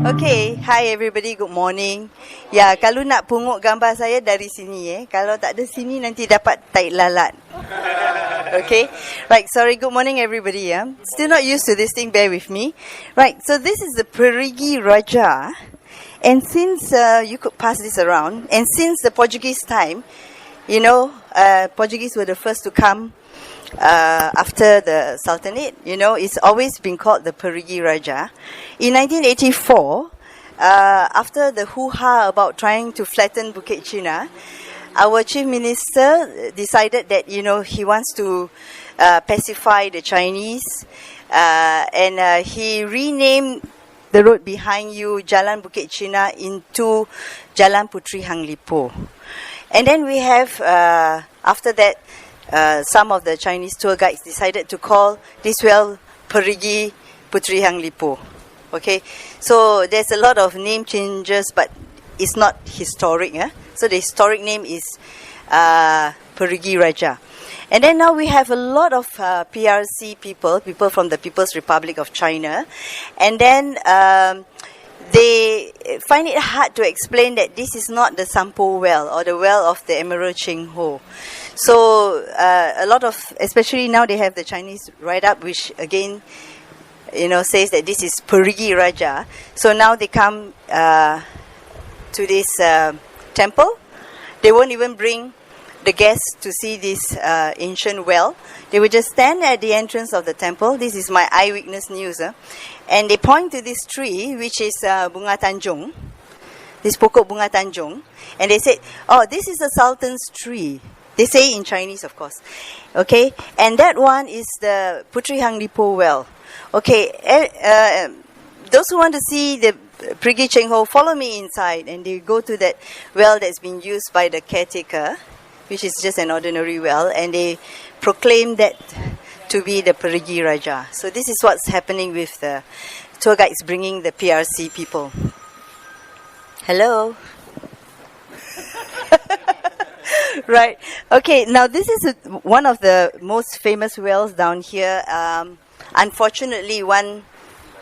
Okay, hi everybody, good morning. Ya, kalau nak pungut gambar saya dari sini Kalau tak ada sini nanti dapat tai lalat. Okay, right, sorry, good morning everybody. Still not used to this thing, bear with me. Right, so this is the Perigi Raja. And since you could pass this around, and since the Portuguese time, Portuguese were the first to come after the Sultanate, it's always been called the Perigi Raja. In 1984, after the hoo-ha about trying to flatten Bukit China, our chief minister decided that, he wants to pacify the Chinese, and he renamed the road behind you, Jalan Bukit China, into Jalan Puteri Hang Lipo. And then we have, after that, some of the Chinese tour guides decided to call this well Perigi Puteri Hang Lipo. Okay, so there's a lot of name changes, but it's not historic. So the historic name is Perigi Raja. And then now we have a lot of PRC people from the People's Republic of China. And then they find it hard to explain that this is not the Sampo well or the well of the Emerald Cheng Ho. So a lot of, especially now they have the Chinese write-up, which again, says that this is Perigi Raja. So now they come to this temple. They won't even bring the guests to see this ancient well. They will just stand at the entrance of the temple. This is my eyewitness news. And they point to this tree, which is Bunga Tanjung, this pokok Bunga Tanjung. And they say, oh, this is the Sultan's tree. They say in Chinese, of course. Okay, and that one is the Puteri Hang Lipo well. Okay, those who want to see the Perigi Cheng Ho, follow me inside, and they go to that well that's been used by the caretaker, which is just an ordinary well, and they proclaim that to be the Perigi Raja. So this is what's happening with the tour guides bringing the PRC people. Hello. Right. Okay, now this is one of the most famous wells down here. Unfortunately, one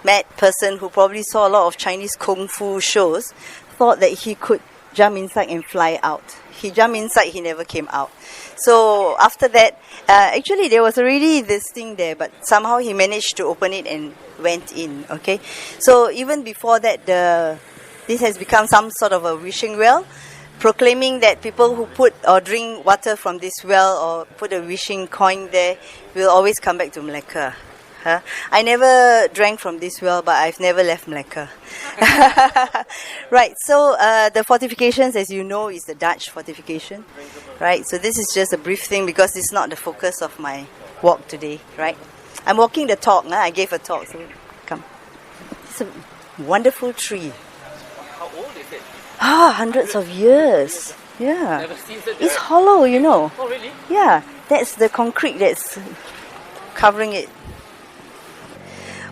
mad person who probably saw a lot of Chinese kung fu shows thought that he could jump inside and fly out. He jumped inside, he never came out. So after that, actually there was already this thing there, but somehow he managed to open it and went in. Okay, so even before that, this has become some sort of a wishing well, proclaiming that people who put or drink water from this well or put a wishing coin there will always come back to Malacca. I never drank from this well, but I've never left Malacca. Right, so the fortifications, as you know, is the Dutch fortification. Right, so this is just a brief thing because it's not the focus of my walk today. Right, I'm walking the talk. I gave a talk, so come. It's a wonderful tree. How old is it? Hundreds of years. Yeah. Never seen such It's hollow, Oh, really? Yeah, that's the concrete that's covering it.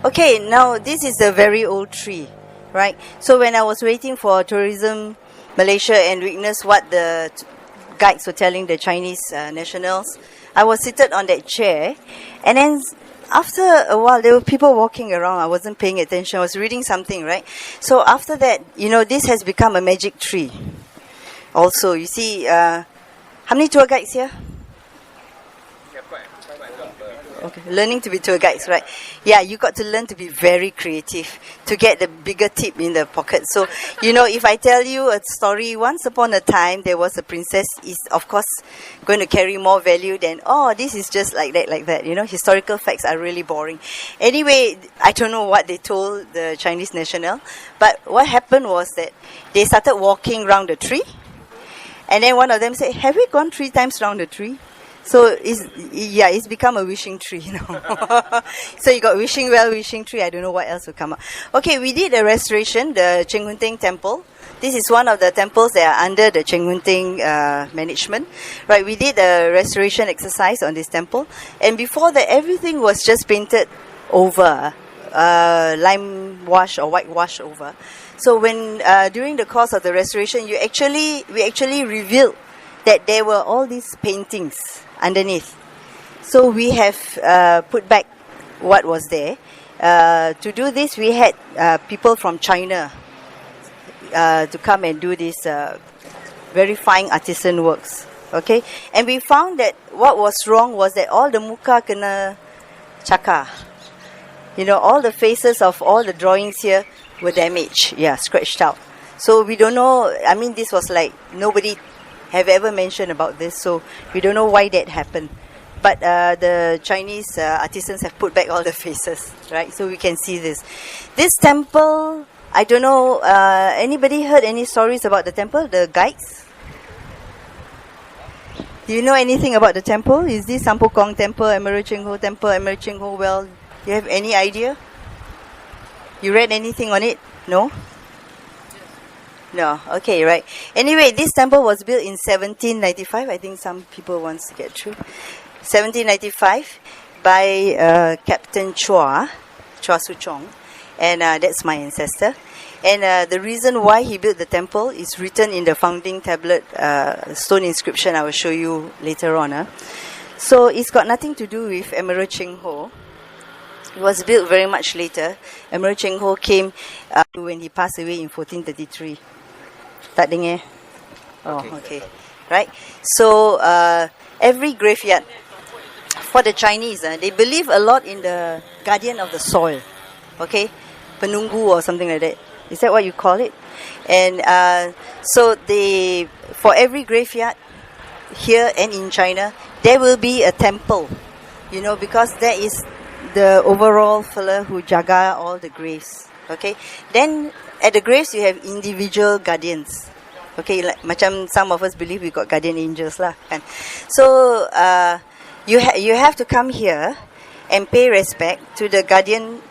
Okay, now this is a very old tree, right? So when I was waiting for Tourism Malaysia and witness what the guides were telling the Chinese nationals, I was seated on that chair, and then after a while there were people walking around. I wasn't paying attention. I was reading something, right? So after that, this has become a magic tree. Also, you see, how many tour guides here? Okay, learning to be tour guides, right? Yeah, you got to learn to be very creative to get the bigger tip in the pocket. So, if I tell you a story, once upon a time there was a princess, is of course going to carry more value than, this is just like that. Historical facts are really boring. Anyway, I don't know what they told the Chinese national, but what happened was that they started walking around the tree, and then one of them said, have we gone 3 times around the tree? So it's become a wishing tree, So you got wishing well, wishing tree. I don't know what else will come up. Okay, we did a restoration, the Cheng Hun Ting Temple. This is one of the temples that are under the Cheng Hun Ting management. Right, we did a restoration exercise on this temple. And before that, everything was just painted over, lime wash or whitewash over. So when during the course of the restoration, we actually revealed that there were all these paintings underneath. So we have put back what was there. To do this, we had people from China to come and do this very fine artisan works. Okay, and we found that what was wrong was that all the muka kena cakar. You know, all the faces of all the drawings here were damaged. Yeah, scratched out. So we don't know. I mean, this was like nobody have ever mentioned about this. So we don't know why that happened. But the Chinese artisans have put back all the faces, right? So we can see this. This temple, I don't know. Anybody heard any stories about the temple? The guides? Do you know anything about the temple? Is this Sampokong Temple, Emerald Cheng Ho Temple, Emerald Cheng Ho Well? Do you have any idea? You read anything on it? No? No. Okay, right. Anyway, this temple was built in 1795. I think some people wants to get through. 1795 by Captain Chua Suchong. And that's my ancestor. And the reason why he built the temple is written in the founding tablet stone inscription I will show you later on. So it's got nothing to do with Emerald Cheng Ho. It was built very much later. Emerald Cheng Ho came when he passed away in 1433. Tak dengar? Oh, okay. Right? So every graveyard, for the Chinese, they believe a lot in the guardian of the soil. Okay? Penunggu or something like that. Is that what you call it? And so for every graveyard here and in China, there will be a temple, you know, because that is the overall fella who jaga all the graves. Okay. Then at the graves you have individual guardians. Okay, like macam some of us believe we got guardian angels lah, kan. So you have to come here and pay respect to the guardian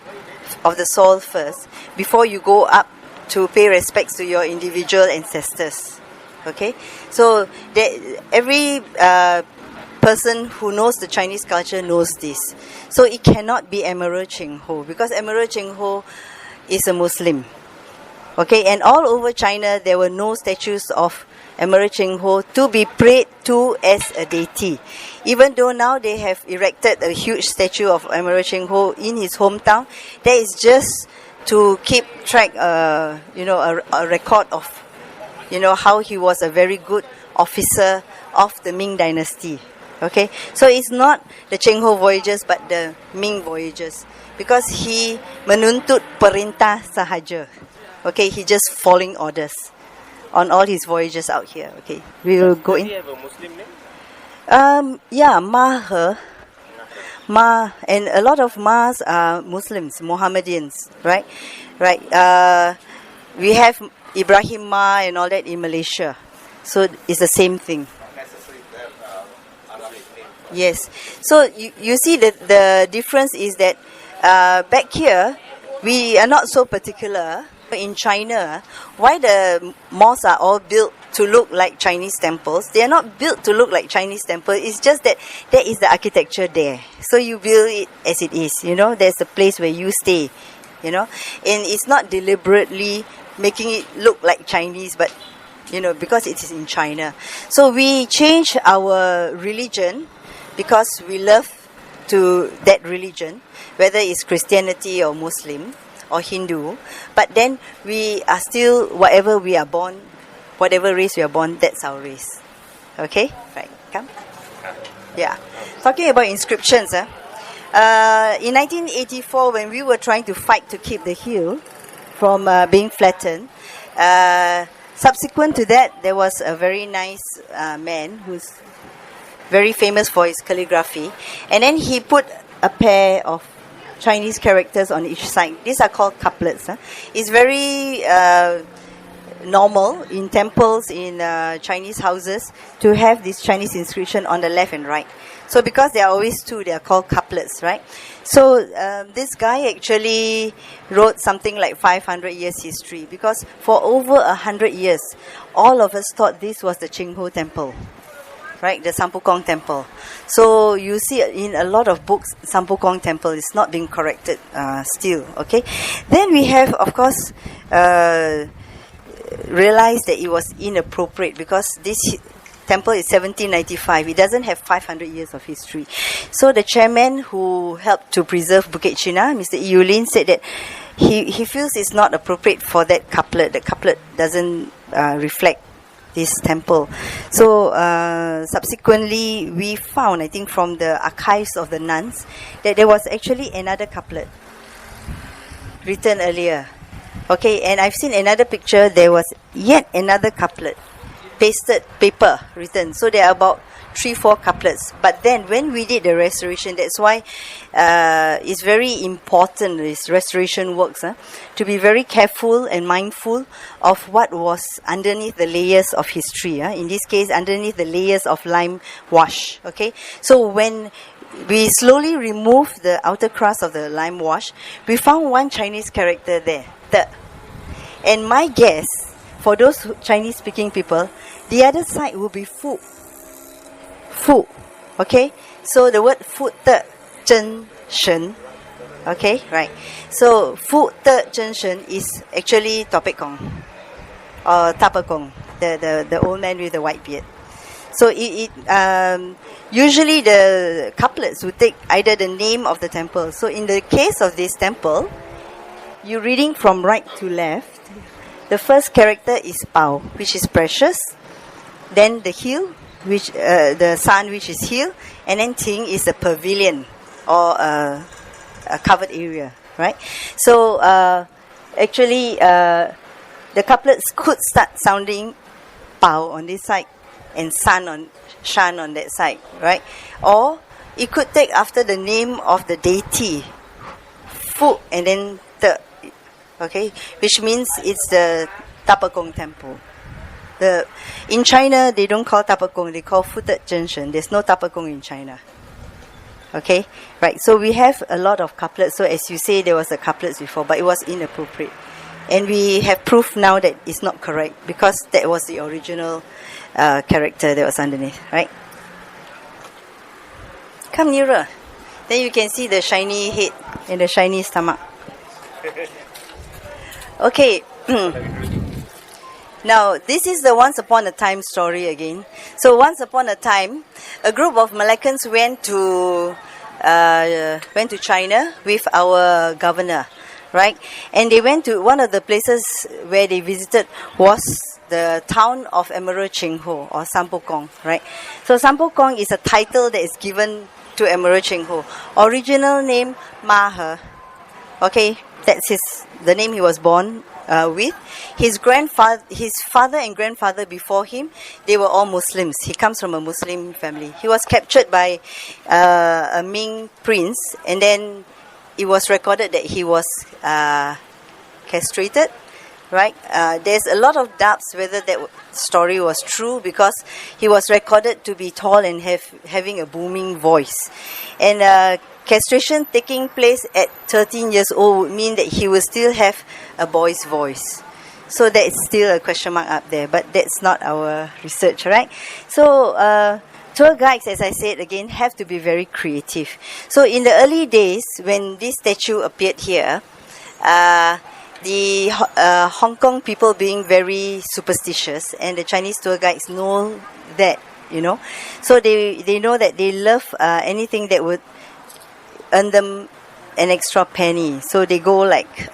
of the soul first before you go up to pay respects to your individual ancestors. Okay, so every person who knows the Chinese culture knows this. So it cannot be Emerald Cheng Ho, because Emerald Cheng Ho is a Muslim. Okay, and all over China there were no statues of Emerald Cheng Ho to be prayed to as a deity. Even though now they have erected a huge statue of Emerald Cheng Ho in his hometown, that is just to keep track, a record of, how he was a very good officer of the Ming dynasty. Okay, so it's not the Cheng Ho voyages but the Ming voyages, because he menuntut perintah sahaja. Okay, he just following orders on all his voyages out here. Okay, we will go in. Does he have a Muslim name? Yeah, Ma, and a lot of Mas are Muslims, Mohammedans, right? Right. We have Ibrahim Ma and all that in Malaysia, so it's the same thing. Not necessary to have Arabic name. Yes. So you see that the difference is that back here we are not so particular. In China, why the mosques are all built to look like Chinese temples? They are not built to look like Chinese temples. It's just that there is the architecture there. So you build it as it is. There's a place where you stay. And it's not deliberately making it look like Chinese, but because it is in China. So we change our religion because we love to that religion, whether it's Christianity or Muslim or Hindu, but then we are still whatever we are born, whatever race we are born, that's our race. Okay? Right, come. Yeah. Talking about inscriptions, in 1984, when we were trying to fight to keep the hill from being flattened, subsequent to that, there was a very nice man who's very famous for his calligraphy, and then he put a pair of Chinese characters on each side. These are called couplets. It's very normal in temples, in Chinese houses, to have this Chinese inscription on the left and right. So because there are always two, they are called couplets, right? So this guy actually wrote something like 500 years history, because for over 100 years, all of us thought this was the Cheng Ho temple. Right, the Sampokong temple. So you see in a lot of books, Sampokong temple is not being corrected still. Okay, then we have, of course, realized that it was inappropriate, because this temple is 1795. It doesn't have 500 years of history. So the chairman who helped to preserve Bukit China, Mr. Yulin, said that he feels it's not appropriate for that couplet. The couplet doesn't reflect this temple. So subsequently, we found, I think from the archives of the nuns, that there was actually another couplet written earlier. Okay, and I've seen another picture. There was yet another couplet, pasted paper written. So there are about 3-4 couplets. But then when we did the restoration, that's why it's very important, this restoration works, to be very careful and mindful of what was underneath the layers of history. In this case, underneath the layers of lime wash. Okay, so when we slowly removed the outer crust of the lime wash, we found one Chinese character there. And my guess, for those Chinese speaking people, the other side will be fu. Fu. Okay? So the word fu te zhen shen. Okay? Right. So fu te zhen shen is actually Topek Kong. Or Tapakong. The old man with the white beard. So usually the couplets would take either the name of the temple. So in the case of this temple, you're reading from right to left. The first character is Pao, which is precious. Then the hill, which the sun, which is hill. And then Ting is the pavilion or a covered area, right? So actually, the couplets could start sounding Pao on this side and Shan on that side, right? Or it could take after the name of the deity, Fu, and then Te, okay, which means it's the Tapakong temple. In China, they don't call Tapakong, they call Fu Te Zhen Shen. There's no Tapakong in China. Okay, right. So we have a lot of couplets. So as you say, there was a couplets before, but it was inappropriate. And we have proof now that it's not correct because that was the original character that was underneath, right? Come nearer. Then you can see the shiny head and the shiny stomach. Okay. Now, this is the once upon a time story again. So once upon a time, a group of Malaccans went to China with our governor, right? And they went to one of the places where they visited was the town of Emerald Cheng Ho or Sampokong, right? So Sampokong is a title that is given to Emerald Cheng Ho. Original name Ma He. Okay, that's the name he was born with. His father and grandfather before him, they were all Muslims. He comes from a Muslim family. He was captured by a Ming prince, and then it was recorded that he was castrated, right? There's a lot of doubts whether that story was true because he was recorded to be tall and having a booming voice. And castration taking place at 13 years old would mean that he will still have a boy's voice. So that is still a question mark up there, but that's not our research, right? So tour guides, as I said again, have to be very creative. So in the early days, when this statue appeared here, the Hong Kong people being very superstitious, and the Chinese tour guides know that, So they know that they love anything that would earn them an extra penny. So they go like,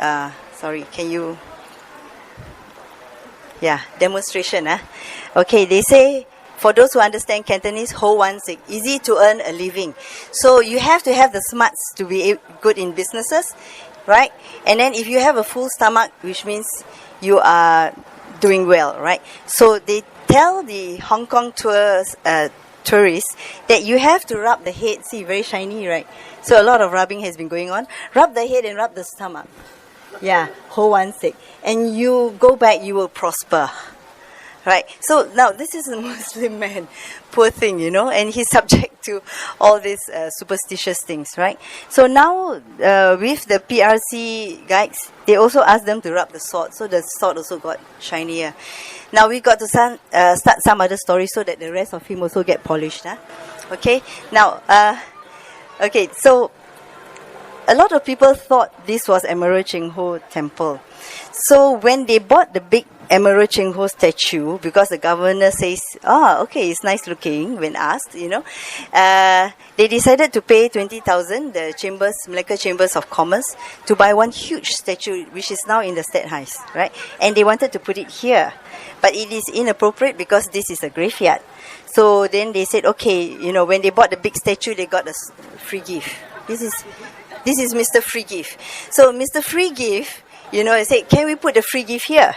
demonstration. Okay, they say, for those who understand Cantonese, ho wan sik, easy to earn a living. So you have to have the smarts to be good in businesses, right? And then if you have a full stomach, which means you are doing well, right? So they tell the Hong Kong tourists that you have to rub the head. See, very shiny, right? So a lot of rubbing has been going on. Rub the head and rub the stomach. Yeah, ho wan sik. And you go back, you will prosper. Right. So now this is a Muslim man, poor thing, and he's subject to all these superstitious things, right? So now with the PRC guides, they also ask them to rub the sword, so the sword also got shinier. Now we got to start some other stories so that the rest of him also get polished. Okay. Now, so a lot of people thought this was Emerald Cheng Ho Temple. So when they bought the big Emperor Cheng Ho statue because the governor says, okay, it's nice looking when asked, they decided to pay 20,000, the chambers, Malacca Chambers of Commerce, to buy one huge statue, which is now in the State House, right? And they wanted to put it here. But it is inappropriate because this is a graveyard. So then they said, okay, when they bought the big statue, they got a free gift. This is Mr. Free Gift. So Mr. Free Gift, I said, can we put the free gift here?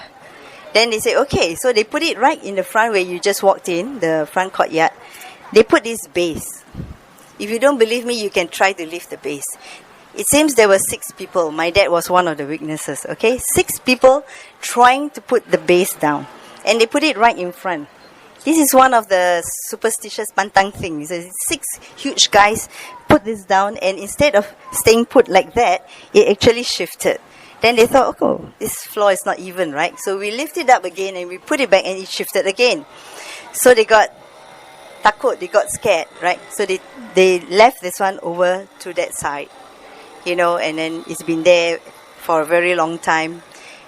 Then they said, okay. So they put it right in the front where you just walked in, the front courtyard. They put this base. If you don't believe me, you can try to lift the base. It seems there were 6 people. My dad was one of the witnesses, okay? 6 people trying to put the base down. And they put it right in front. This is one of the superstitious pantang things. 6 huge guys put this down, and instead of staying put like that, it actually shifted. Then they thought, this floor is not even, right? So we lift it up again and we put it back and it shifted again. So they got takut, they got scared, right? So they left this one over to that side, and then it's been there for a very long time.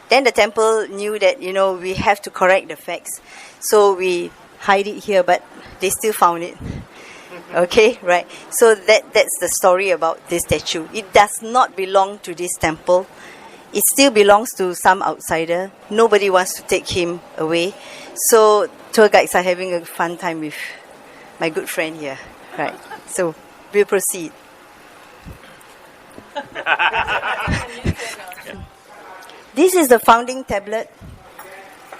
Then the temple knew that, we have to correct the facts. So we hide it here, but they still found it. Okay, right? So that's the story about this statue. It does not belong to this temple. It still belongs to some outsider. Nobody wants to take him away. So tour guides are having a fun time with my good friend here. Right. So we'll proceed. This is the founding tablet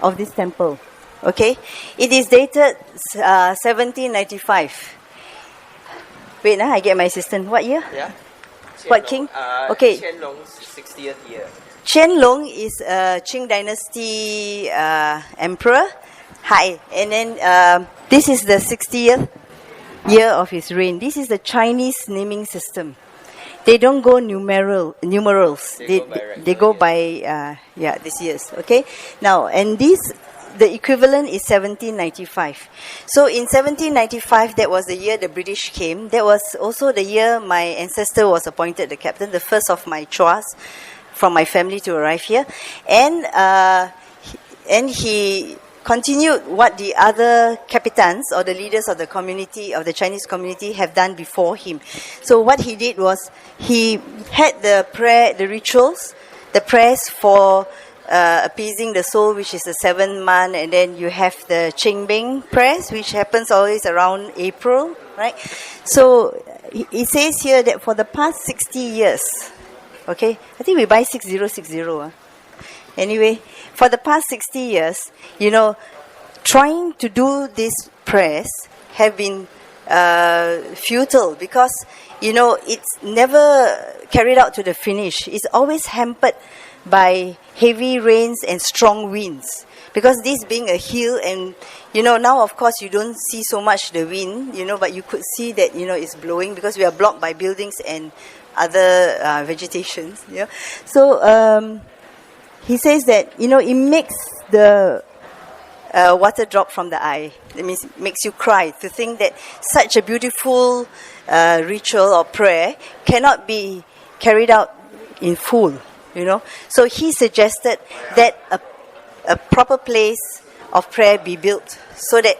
of this temple. Okay? It is dated 1795. Wait, I get my assistant. What year? Yeah. What king? Okay. Qianlong's 60th year. Qianlong is a Qing dynasty emperor. Hi. And then this is the 60th year of his reign. This is the Chinese naming system. They don't go numerals. They go by this years. Okay. Now, and the equivalent is 1795. So in 1795, that was the year the British came. That was also the year my ancestor was appointed the captain, the first of my Chuas from my family to arrive here. And he continued what the other capitans or the leaders of the community, of the Chinese community, have done before him. So what he did was he had the rituals, the prayers for appeasing the soul, which is the 7th month, and then you have the Qingbing prayers, which happens always around April, right? So it says here that for the past 60 years, okay, I think we buy 6060. Anyway, for the past 60 years, trying to do these prayers have been futile because, it's never carried out to the finish. It's always hampered by heavy rains and strong winds. Because this being a hill and, now of course you don't see so much the wind, but you could see that, it's blowing because we are blocked by buildings and other vegetations. So he says that, it makes the water drop from the eye. That means it makes you cry to think that such a beautiful ritual or prayer cannot be carried out in full. So he suggested that a proper place of prayer be built so that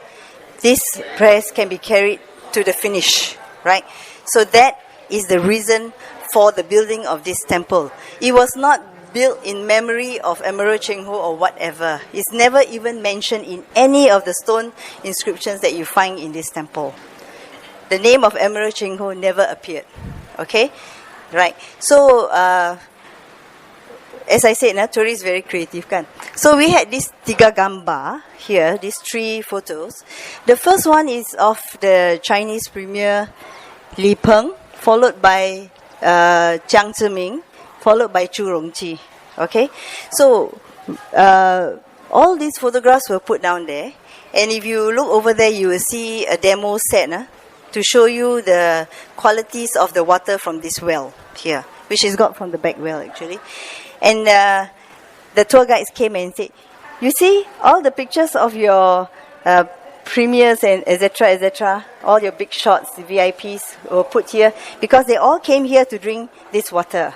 these prayers can be carried to the finish, right? So that is the reason for the building of this temple. It was not built in memory of Emperor Cheng Ho or whatever. It's never even mentioned in any of the stone inscriptions that you find in this temple. The name of Emperor Cheng Ho never appeared. Okay? Right. So, as I said, Tori is very creative, kan? So we had these tiga gambar here, these 3 photos. The first one is of the Chinese premier Li Peng, followed by Jiang Ziming, followed by Chu Rongqi. Okay? So, all these photographs were put down there. And if you look over there, you will see a demo set to show you the qualities of the water from this well here, which is got from the back well, actually. And the tour guides came and said, you see, all the pictures of your premiers and etc., all your big shots, the VIPs were put here because they all came here to drink this water.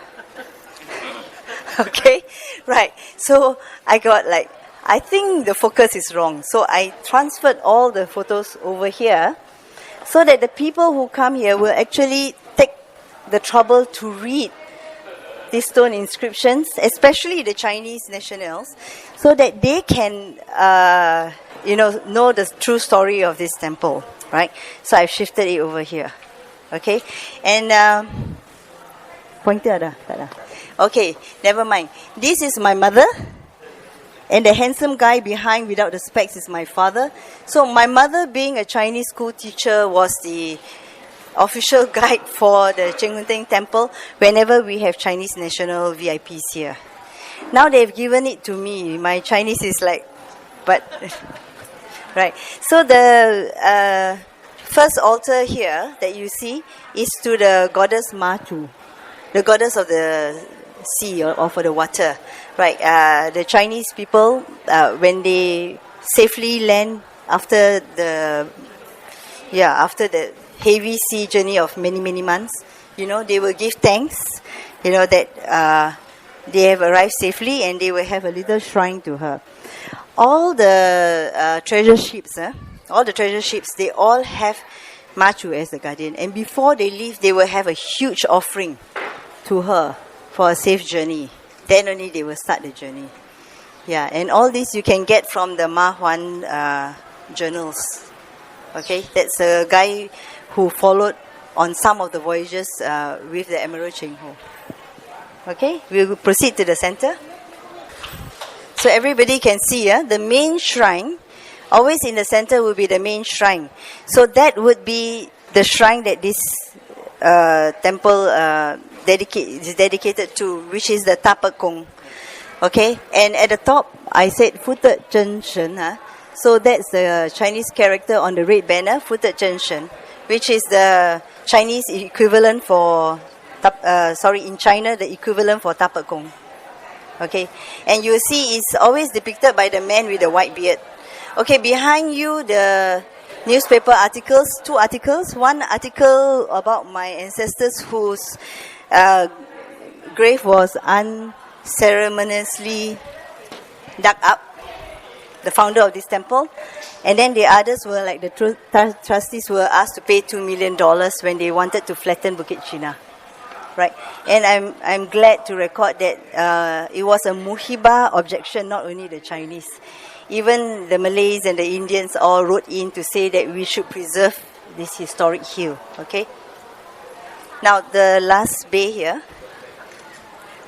Okay? Right. So I got I think the focus is wrong. So I transferred all the photos over here so that the people who come here will actually take the trouble to read these stone inscriptions, especially the Chinese nationals, so that they can, know the true story of this temple, right? So I've shifted it over here, okay? And pointer ada, tak ada. Okay, never mind. This is my mother, and the handsome guy behind without the specs is my father. So my mother, being a Chinese school teacher, was the official guide for the Chengunteng temple whenever we have Chinese national VIPs here. Now they've given it to me. My Chinese is like, but, right. So the first altar here that you see is to the goddess Matu, the goddess of the sea or for the water. Right. The Chinese people, when they safely land after the heavy sea journey of many, many months, they will give thanks, that they have arrived safely, and they will have a little shrine to her. All the treasure ships, they all have Machu as the guardian. And before they leave, they will have a huge offering to her for a safe journey. Then only they will start the journey. Yeah, and all this you can get from the Ma Huan journals. Okay, that's a guy who followed on some of the voyages with the Admiral Cheng Ho. Okay, we'll proceed to the center. So everybody can see the main shrine, always in the center will be the main shrine. So that would be the shrine that this temple is dedicated to, which is the Tapak Kong. Okay, and at the top, I said Futet Zhen Shen. So that's the Chinese character on the red banner, Futet Zhen Shen, which is the Chinese equivalent for, in China, the equivalent for Tapak Kong. Okay, and you see it's always depicted by the man with the white beard. Okay, behind you, the newspaper articles, 2 articles. One article about my ancestors whose grave was unceremoniously dug up, the founder of this temple. And then the others were like the trustees were asked to pay $2 million when they wanted to flatten Bukit China. Right, and I'm glad to record that it was a Muhibah objection, not only the Chinese. Even the Malays and the Indians all wrote in to say that we should preserve this historic hill. Okay. Now the last bay here.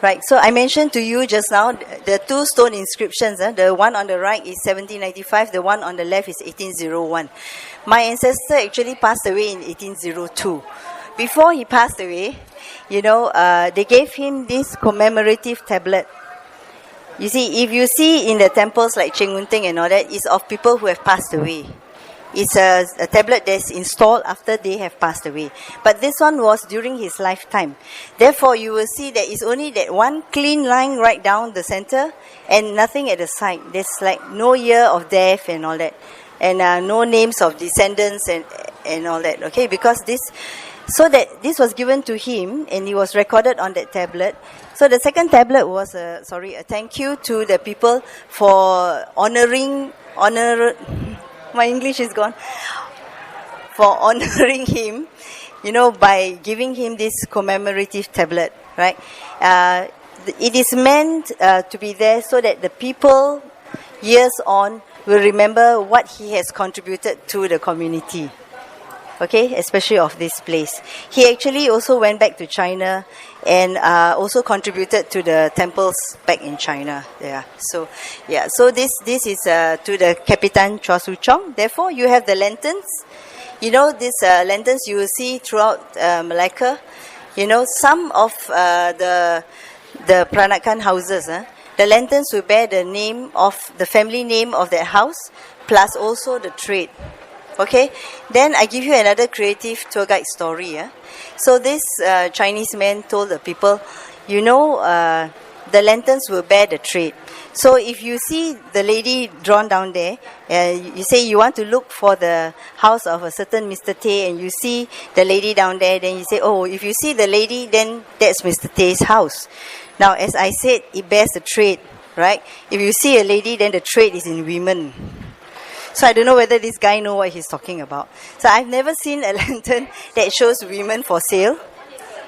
Right, so I mentioned to you just now the 2 stone inscriptions. The one on the right is 1795, the one on the left is 1801. My ancestor actually passed away in 1802. Before he passed away, they gave him this commemorative tablet. You see, if you see in the temples like Chengunteng and all that, it's of people who have passed away. It's a tablet that's installed after they have passed away. But this one was during his lifetime. Therefore, you will see that it's only that one clean line right down the center and nothing at the side. There's like no year of death and all that. And no names of descendants and all that. Okay, because this was given to him and he was recorded on that tablet. So the second tablet was a thank you to the people for my English is gone. For honoring him, by giving him this commemorative tablet, right? It is meant to be there so that the people, years on, will remember what he has contributed to the community. Okay, especially of this place. He actually also went back to China and also contributed to the temples back in China. Yeah. So this is to the Capitan Chua Su Chong. Therefore, you have the lanterns. These lanterns you will see throughout Malacca. Some of the Peranakan houses, the lanterns will bear the name of the family name of that house, plus also the trade. Okay, then I give you another creative tour guide story. So this Chinese man told the people, the lanterns will bear the trade. So if you see the lady drawn down there, you say you want to look for the house of a certain Mr. Tay, and you see the lady down there, then you say, oh, if you see the lady, then that's Mr. Tay's house. Now, as I said, it bears the trade, right? If you see a lady, then the trade is in women. So I don't know whether this guy know what he's talking about. So I've never seen a lantern that shows women for sale.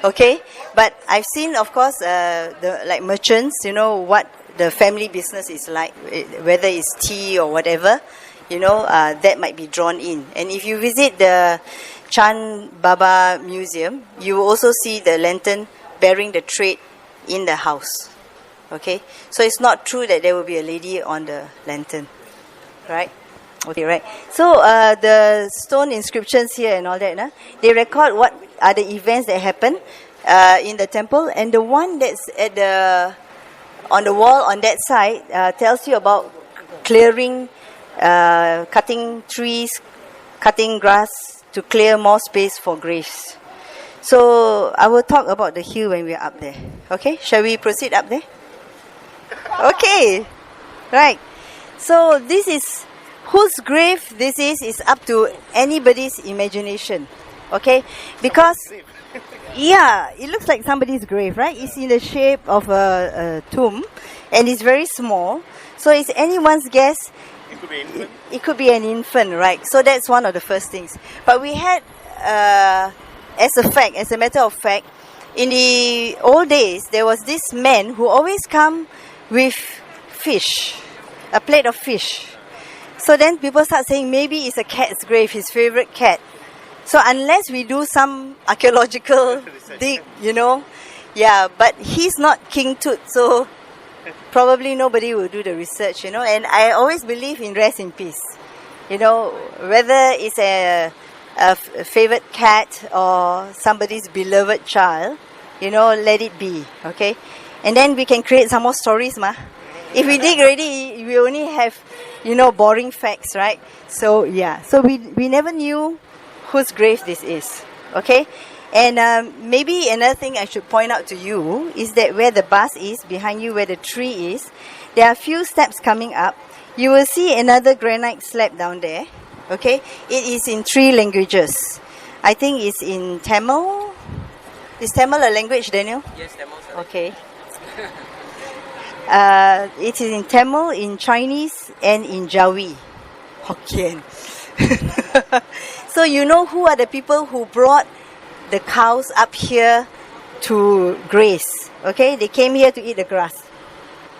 Okay, but I've seen, of course, the like merchants, what the family business is like, whether it's tea or whatever, that might be drawn in. And if you visit the Chan Baba Museum, you will also see the lantern bearing the trade in the house. Okay, so it's not true that there will be a lady on the lantern, right? Okay, right. So the stone inscriptions here and all that, they record what are the events that happen in the temple, and the one that's on the wall on that side tells you about clearing, cutting trees, cutting grass to clear more space for graves. So I will talk about the hill when we are up there. Okay, shall we proceed up there? Okay, right. So this is whose grave this is up to anybody's imagination. Okay, because it looks like somebody's grave, right? It's in the shape of a tomb, and it's very small. So it's anyone's guess. It could be an infant. It could be an infant, right? So that's one of the first things. But we had, as a matter of fact, in the old days, there was this man who always come with fish, a plate of fish. So then people start saying maybe it's a cat's grave, his favorite cat. So unless we do some archaeological dig, but he's not King Tut, so probably nobody will do the research, And I always believe in rest in peace. Whether it's a favorite cat or somebody's beloved child, let it be, okay? And then we can create some more stories, If we dig already, we only have, boring facts, right? So, so we never knew whose grave this is, okay? And maybe another thing I should point out to you is that where the bus is, behind you where the tree is, there are a few steps coming up. You will see another granite slab down there, okay? It is in 3 languages. I think it's in Tamil. Is Tamil a language, Daniel? Yes, Tamil. Okay. It is in Tamil, in Chinese, and in Jawi, Hokkien. So who are the people who brought the cows up here to graze? Okay, they came here to eat the grass,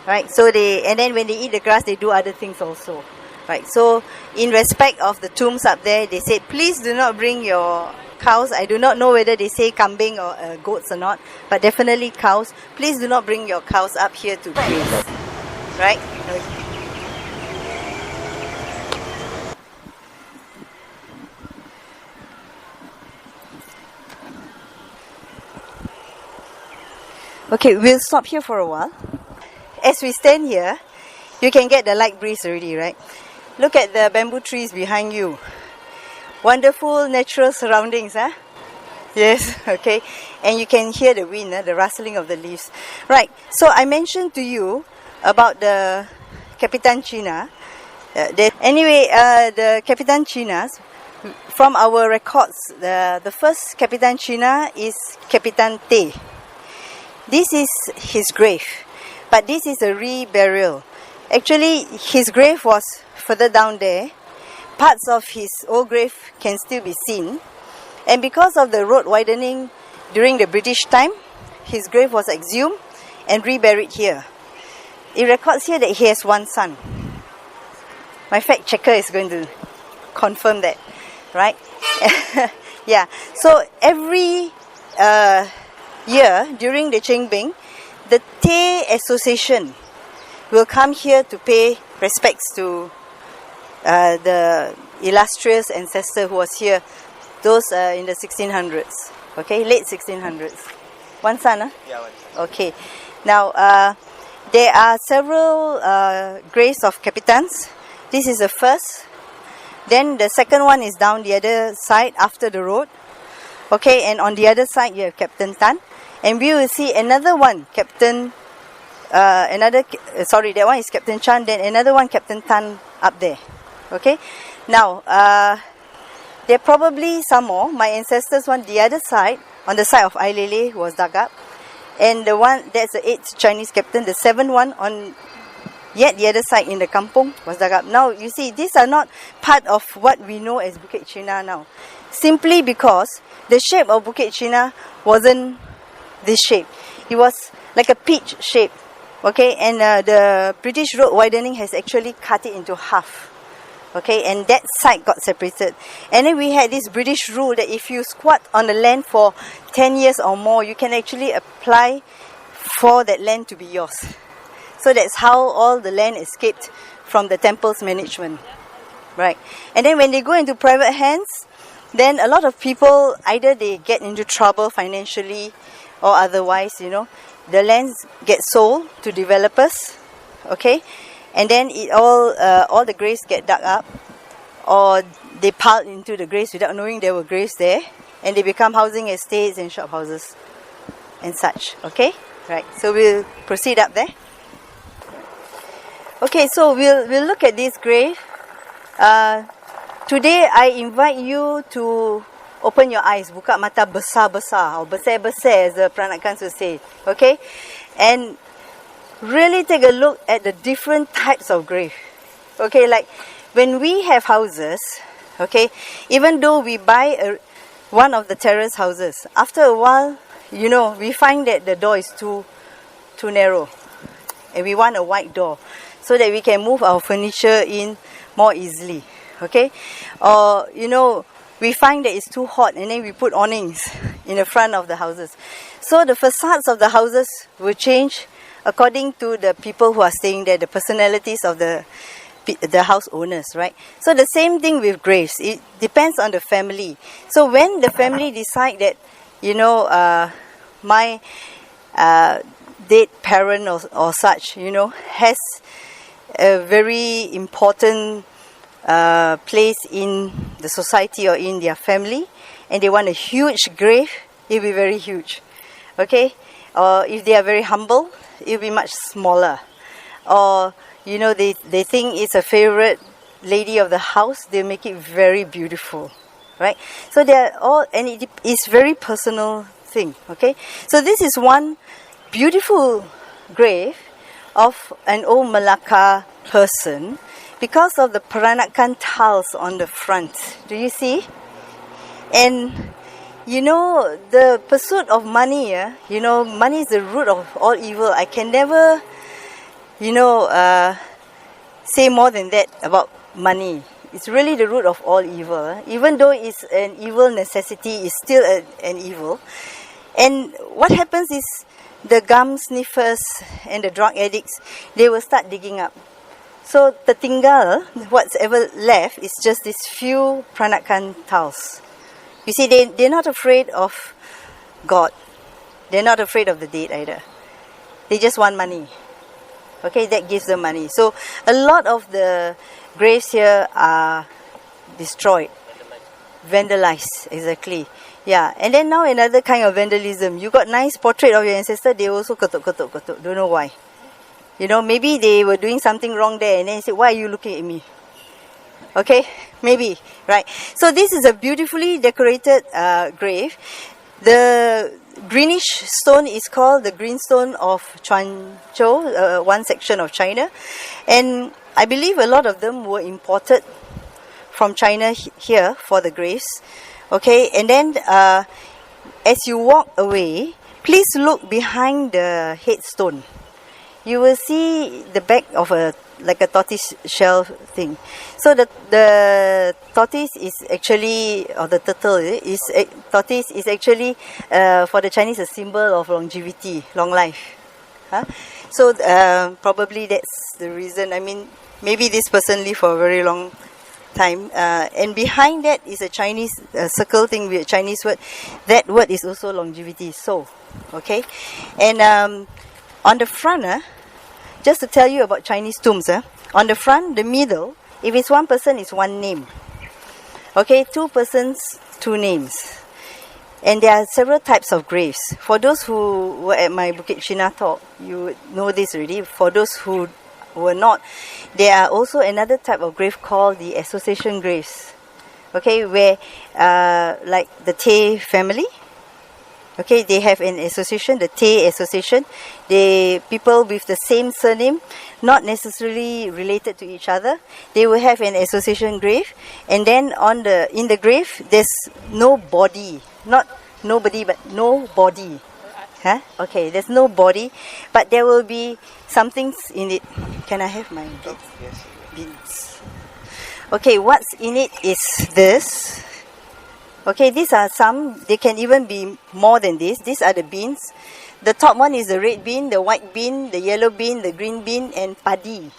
right? So and then when they eat the grass, they do other things also, right? So in respect of the tombs up there, they said, please do not bring your cows. I do not know whether they say kambing or goats or not, but definitely cows. Please do not bring your cows up here to graze, right? Okay, we'll stop here for a while. As we stand here, you can get the light breeze already, right? Look at the bamboo trees behind you. Wonderful natural surroundings, Yes, okay. And you can hear the wind, the rustling of the leaves. Right, so I mentioned to you about the Capitan China. The Capitan Chinas, from our records, the first Capitan China is Capitan Te. This is his grave, but this is a reburial. Actually, his grave was further down there. Parts of his old grave can still be seen. And because of the road widening during the British time, his grave was exhumed and reburied here. It records here that he has 1 son. My fact checker is going to confirm that, right? So every year during the Chengbing, the Te Association will come here to pay respects to the illustrious ancestor who was here, those in the 1600s, okay, late 1600s. 1 son, Yeah, 1 son. Okay. Now, there are several graves of capitans. This is the first. Then the second one is down the other side after the road. Okay, and on the other side you have Captain Tan. And we will see another one, that one is Captain Chan, then another one, Captain Tan up there. Okay, now, there are probably some more. My ancestors one, the other side, on the side of Ailele was dug up. And the one, that's the 8th Chinese captain, the 7th one on Yet the other side in the kampung was dug up. Now, you see, these are not part of what we know as Bukit China now. Simply because the shape of Bukit China wasn't this shape. It was like a peach shape. Okay, and the British road widening has actually cut it into half. Okay, and that side got separated. And then we had this British rule that if you squat on the land for 10 years or more, you can actually apply for that land to be yours. So that's how all the land escaped from the temple's management. Right. And then when they go into private hands, then a lot of people, either they get into trouble financially or otherwise, the lands get sold to developers. Okay. And then all the graves get dug up, or they piled into the graves without knowing there were graves there, and they become housing estates and shop houses and such. Okay, right. So we'll proceed up there. Okay, so we'll look at this grave. Today I invite you to open your eyes, buka mata besar-besar, or besar-besar as the Peranakans will say. Okay, and really take a look at the different types of grave. Okay, like when we have houses, okay, even though we buy one of the terrace houses, after a while, we find that the door is too narrow, and we want a wide door so that we can move our furniture in more easily. Okay, or we find that it's too hot, and then we put awnings in the front of the houses. So the facades of the houses will change according to the people who are staying there, the personalities of the house owners, right? So the same thing with graves. It depends on the family. So when the family decide that, my dead parent or such, has a very important place in the society or in their family, and they want a huge grave, it will be very huge. Okay? Or if they are very humble, it will be much smaller. Or, they think it's a favorite lady of the house, they make it very beautiful. Right? So they are all, and it is very personal thing. Okay? So this is one beautiful grave of an old Malacca person because of the Peranakan tiles on the front. Do you see? And the pursuit of money, money is the root of all evil. I can never, say more than that about money. It's really the root of all evil. Even though it's an evil necessity, it's still an evil. And what happens is the gum sniffers and the drug addicts, they will start digging up. So tertinggal, what's ever left, is just these few Peranakan tiles. You see, they're not afraid of God. They're not afraid of the dead either. They just want money. Okay, that gives them money. So a lot of the graves here are destroyed. Vandalized, exactly. Yeah, and then now another kind of vandalism. You got nice portrait of your ancestor, they also ketuk. Don't know why. Maybe they were doing something wrong there, and then they say, why are you looking at me? Okay, maybe, right. So this is a beautifully decorated grave. The greenish stone is called the green stone of Quanzhou, one section of China. And I believe a lot of them were imported from China here for the graves. Okay, and then as you walk away, please look behind the headstone. You will see the back of a tortoise shell thing. So the tortoise is actually, or the turtle tortoise is actually for the Chinese a symbol of longevity, long life. So probably that's the reason. I mean, maybe this person lived for a very long time. And behind that is a Chinese circle thing with a Chinese word. That word is also longevity. So, okay, and on the front, just to tell you about Chinese tombs, on the front, the middle, if it's one person, it's one name. Okay, two persons, two names. And there are several types of graves. For those who were at my Bukit China talk, you would know this already. For those who were not, there are also another type of grave called the association graves. Okay, where like the Tay family, Okay, they have an association, the Tay Association. They people with the same surname, not necessarily related to each other. They will have an association grave, and then in the grave there's no body, not nobody, but no body. Huh? Okay, there's no body, but there will be something in it. Can I have my beads? Yes. Beads. Okay, what's in it is this. Okay, these are some. They can even be more than this. These are the beans. The top one is the red bean, the white bean, the yellow bean, the green bean, and paddy.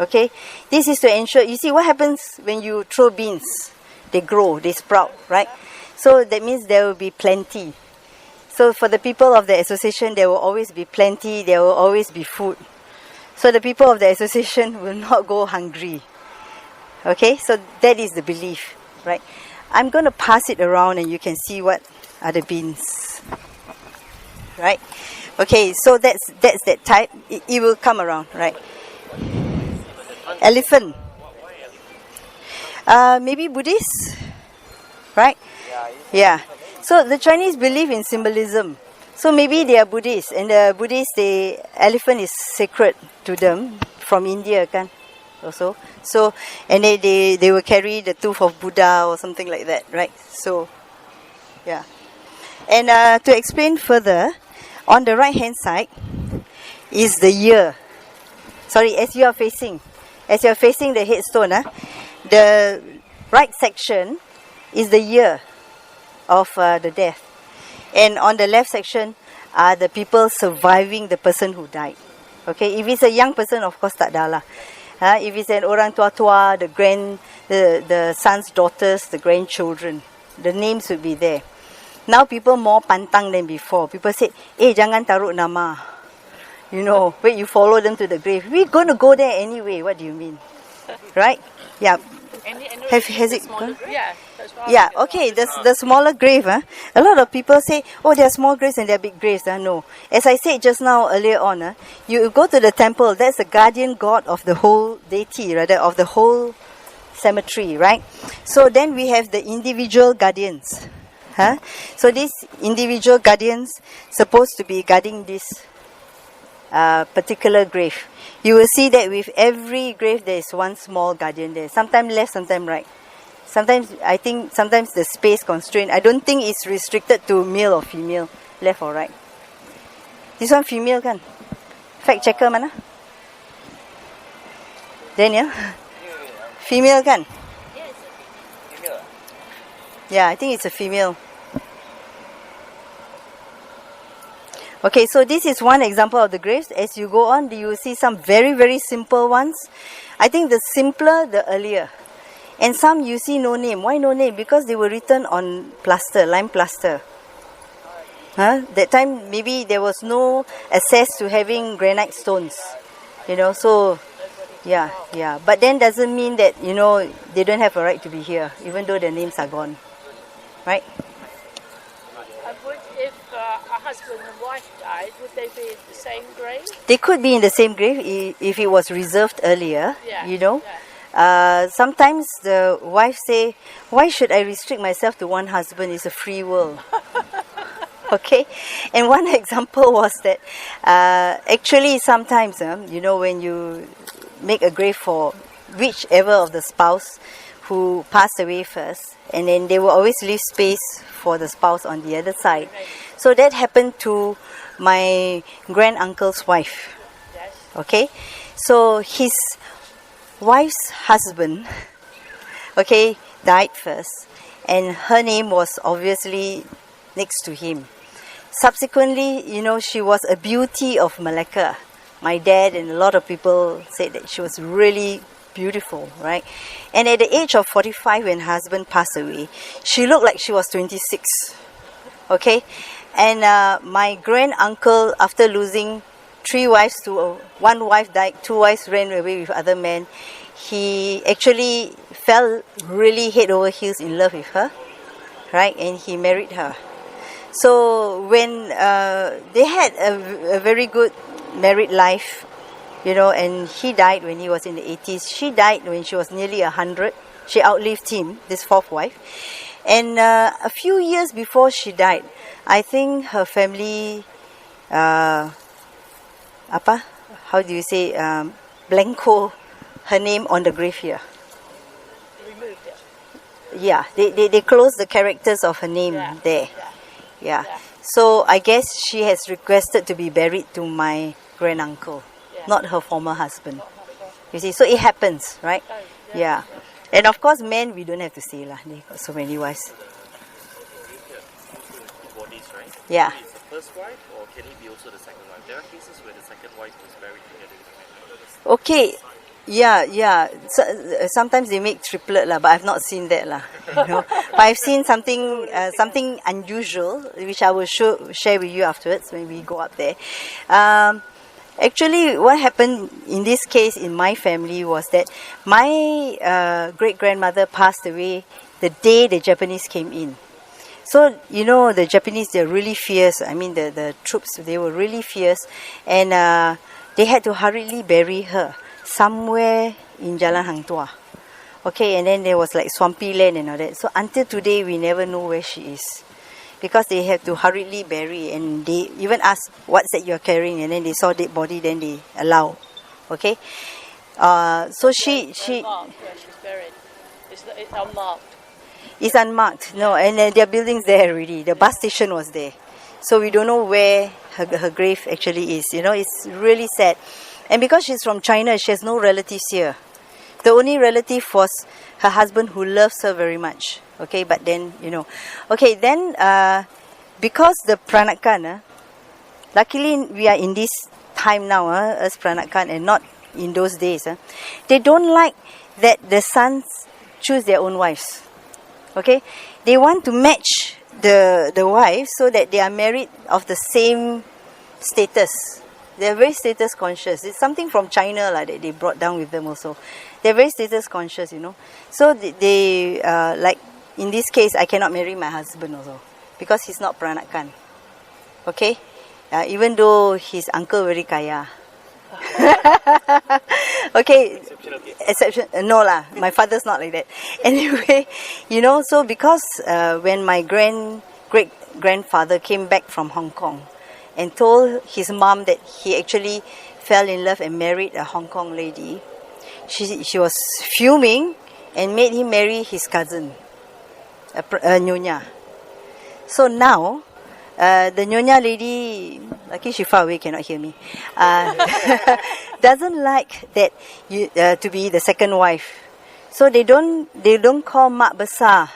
Okay, this is to ensure. You see what happens when you throw beans? They grow, they sprout, right? So that means there will be plenty. So for the people of the association, there will always be plenty. There will always be food. So the people of the association will not go hungry. Okay, so that is the belief, right? I'm going to pass it around and you can see what are the beans. Right? Okay, so that's that type. It will come around, right? Elephant. Maybe Buddhist? Right? Yeah. So the Chinese believe in symbolism. So maybe they are Buddhists, and the Buddhists, the elephant is sacred to them from India, kan? Also. So, and they will carry the tooth of Buddha or something like that, right? So, yeah. And to explain further, on the right hand side is the year. Sorry, as you are facing the headstone, the right section is the year of the death. And on the left section are the people surviving the person who died. Okay, if it's a young person, of course, tak dah lah. If it's an orang tua-tua, the sons, daughters, the grandchildren, the names will be there. Now people more pantang than before. People say, jangan taruh nama. You know, wait, you follow them to the grave. We're going to go there anyway. What do you mean? Right? Yeah. Has it gone? Yeah, that's right. Yeah, okay, the smaller grave. A lot of people say, there are small graves and there are big graves. No. As I said just now, earlier on, you go to the temple, that's the guardian god of the whole deity, rather, of the whole cemetery, right? So then we have the individual guardians. So these individual guardians supposed to be guarding this particular grave. You will see that with every grave there is one small guardian there. Sometimes left, sometimes right. Sometimes the space constraint. I don't think it's restricted to male or female, left or right. This one female kan? Fact checker mana? Daniel? Female kan? Female. Yeah, I think it's a female. Okay, so this is one example of the graves. As you go on, you will see some very, very simple ones. I think the simpler, the earlier. And some you see no name. Why no name? Because they were written on plaster, lime plaster. That time, maybe there was no access to having granite stones. So, yeah. But then doesn't mean that, they don't have a right to be here, even though their names are gone. Right? If a husband and wife died, would they be in the same grave? They could be in the same grave if it was reserved earlier, Sometimes the wife say, why should I restrict myself to one husband? It's a free world. Okay? And one example was that actually sometimes, when you make a grave for whichever of the spouse who passed away first, and then they will always leave space for the spouse on the other side. So that happened to my grand-uncle's wife. Okay? So his wife's husband, died first, and her name was obviously next to him. Subsequently, she was a beauty of Malacca. My dad and a lot of people said that she was really beautiful, right? And at the age of 45, when her husband passed away, she looked like she was 26. Okay? And my grand-uncle, after losing 3 wives to one wife died, 2 wives ran away with other men, he actually fell really head over heels in love with her, right? And he married her. So when they had a very good married life, and he died when he was in the 80s. She died when she was nearly 100. She outlived him, this 4th wife. And a few years before she died, I think her family, how do you say, blanco her name on the grave here. Removed it. Yeah, they closed the characters of her name there. Yeah. So I guess she has requested to be buried to my granduncle, not her former husband. You see, so it happens, right? Yeah. And of course, men, we don't have to say lah. They got so many wives. Bodies, right? Yeah. Is the first wife, or can it be also the second wife? There are cases where the second wife was buried together with the man. Okay. Yeah. So, sometimes they make triplet lah, but I've not seen that lah. You know? But I've seen something unusual, which I will share with you afterwards when we go up there. Actually, what happened in this case in my family was that my great-grandmother passed away the day the Japanese came in. So, you know, the Japanese, they're really fierce. I mean, the troops, they were really fierce. And they had to hurriedly bury her somewhere in Jalan Hang Tuah. Okay, and then there was like swampy land and all that. So until today, we never know where she is. Because they have to hurriedly bury, and they even ask, what's that you're carrying? And then they saw dead body, then they allow. Okay? So she Unmarked where she's buried. It's unmarked. It's unmarked. No, and there are buildings there already. The bus station was there. So we don't know where her grave actually is. You know, it's really sad. And because she's from China, she has no relatives here. The only relative was her husband, who loves her very much. Okay, but then, you know. Okay, then, because the Peranakan, luckily we are in this time now, as Peranakan, and not in those days. They don't like that the sons choose their own wives. Okay, they want to match the wives so that they are married of the same status. They're very status conscious. It's something from China that they brought down with them also. They're very status conscious, you know. So they like in this case, I cannot marry my husband also because he's not Peranakan. Okay, even though his uncle very kaya. Okay, exception. No lah, my father's not like that. Anyway, you know, so because when my great grandfather came back from Hong Kong and told his mom that he actually fell in love and married a Hong Kong lady, she was fuming and made him marry his cousin, a Nyonya. So now, the Nyonya lady, lucky she far away, cannot hear me, doesn't like that to be the second wife. So they don't call mak besar,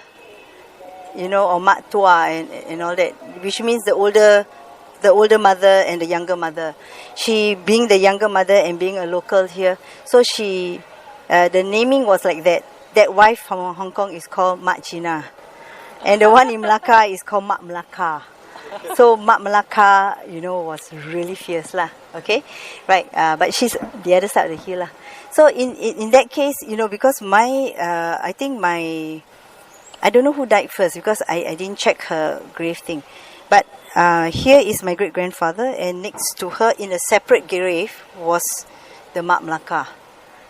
you know, or mak tua and all that, which means the older mother and the younger mother. She being the younger mother and being a local here, so she the naming was like that. That wife from Hong Kong is called Mak Cina, and the one in Melaka is called Mak Melaka. So Mak Melaka, you know, was really fierce lah. Okay, right. But she's the other side of the hill lah. So in that case, you know, because I don't know who died first because I didn't check her grave thing. But here is my great grandfather, and next to her in a separate grave was the Mak Melaka,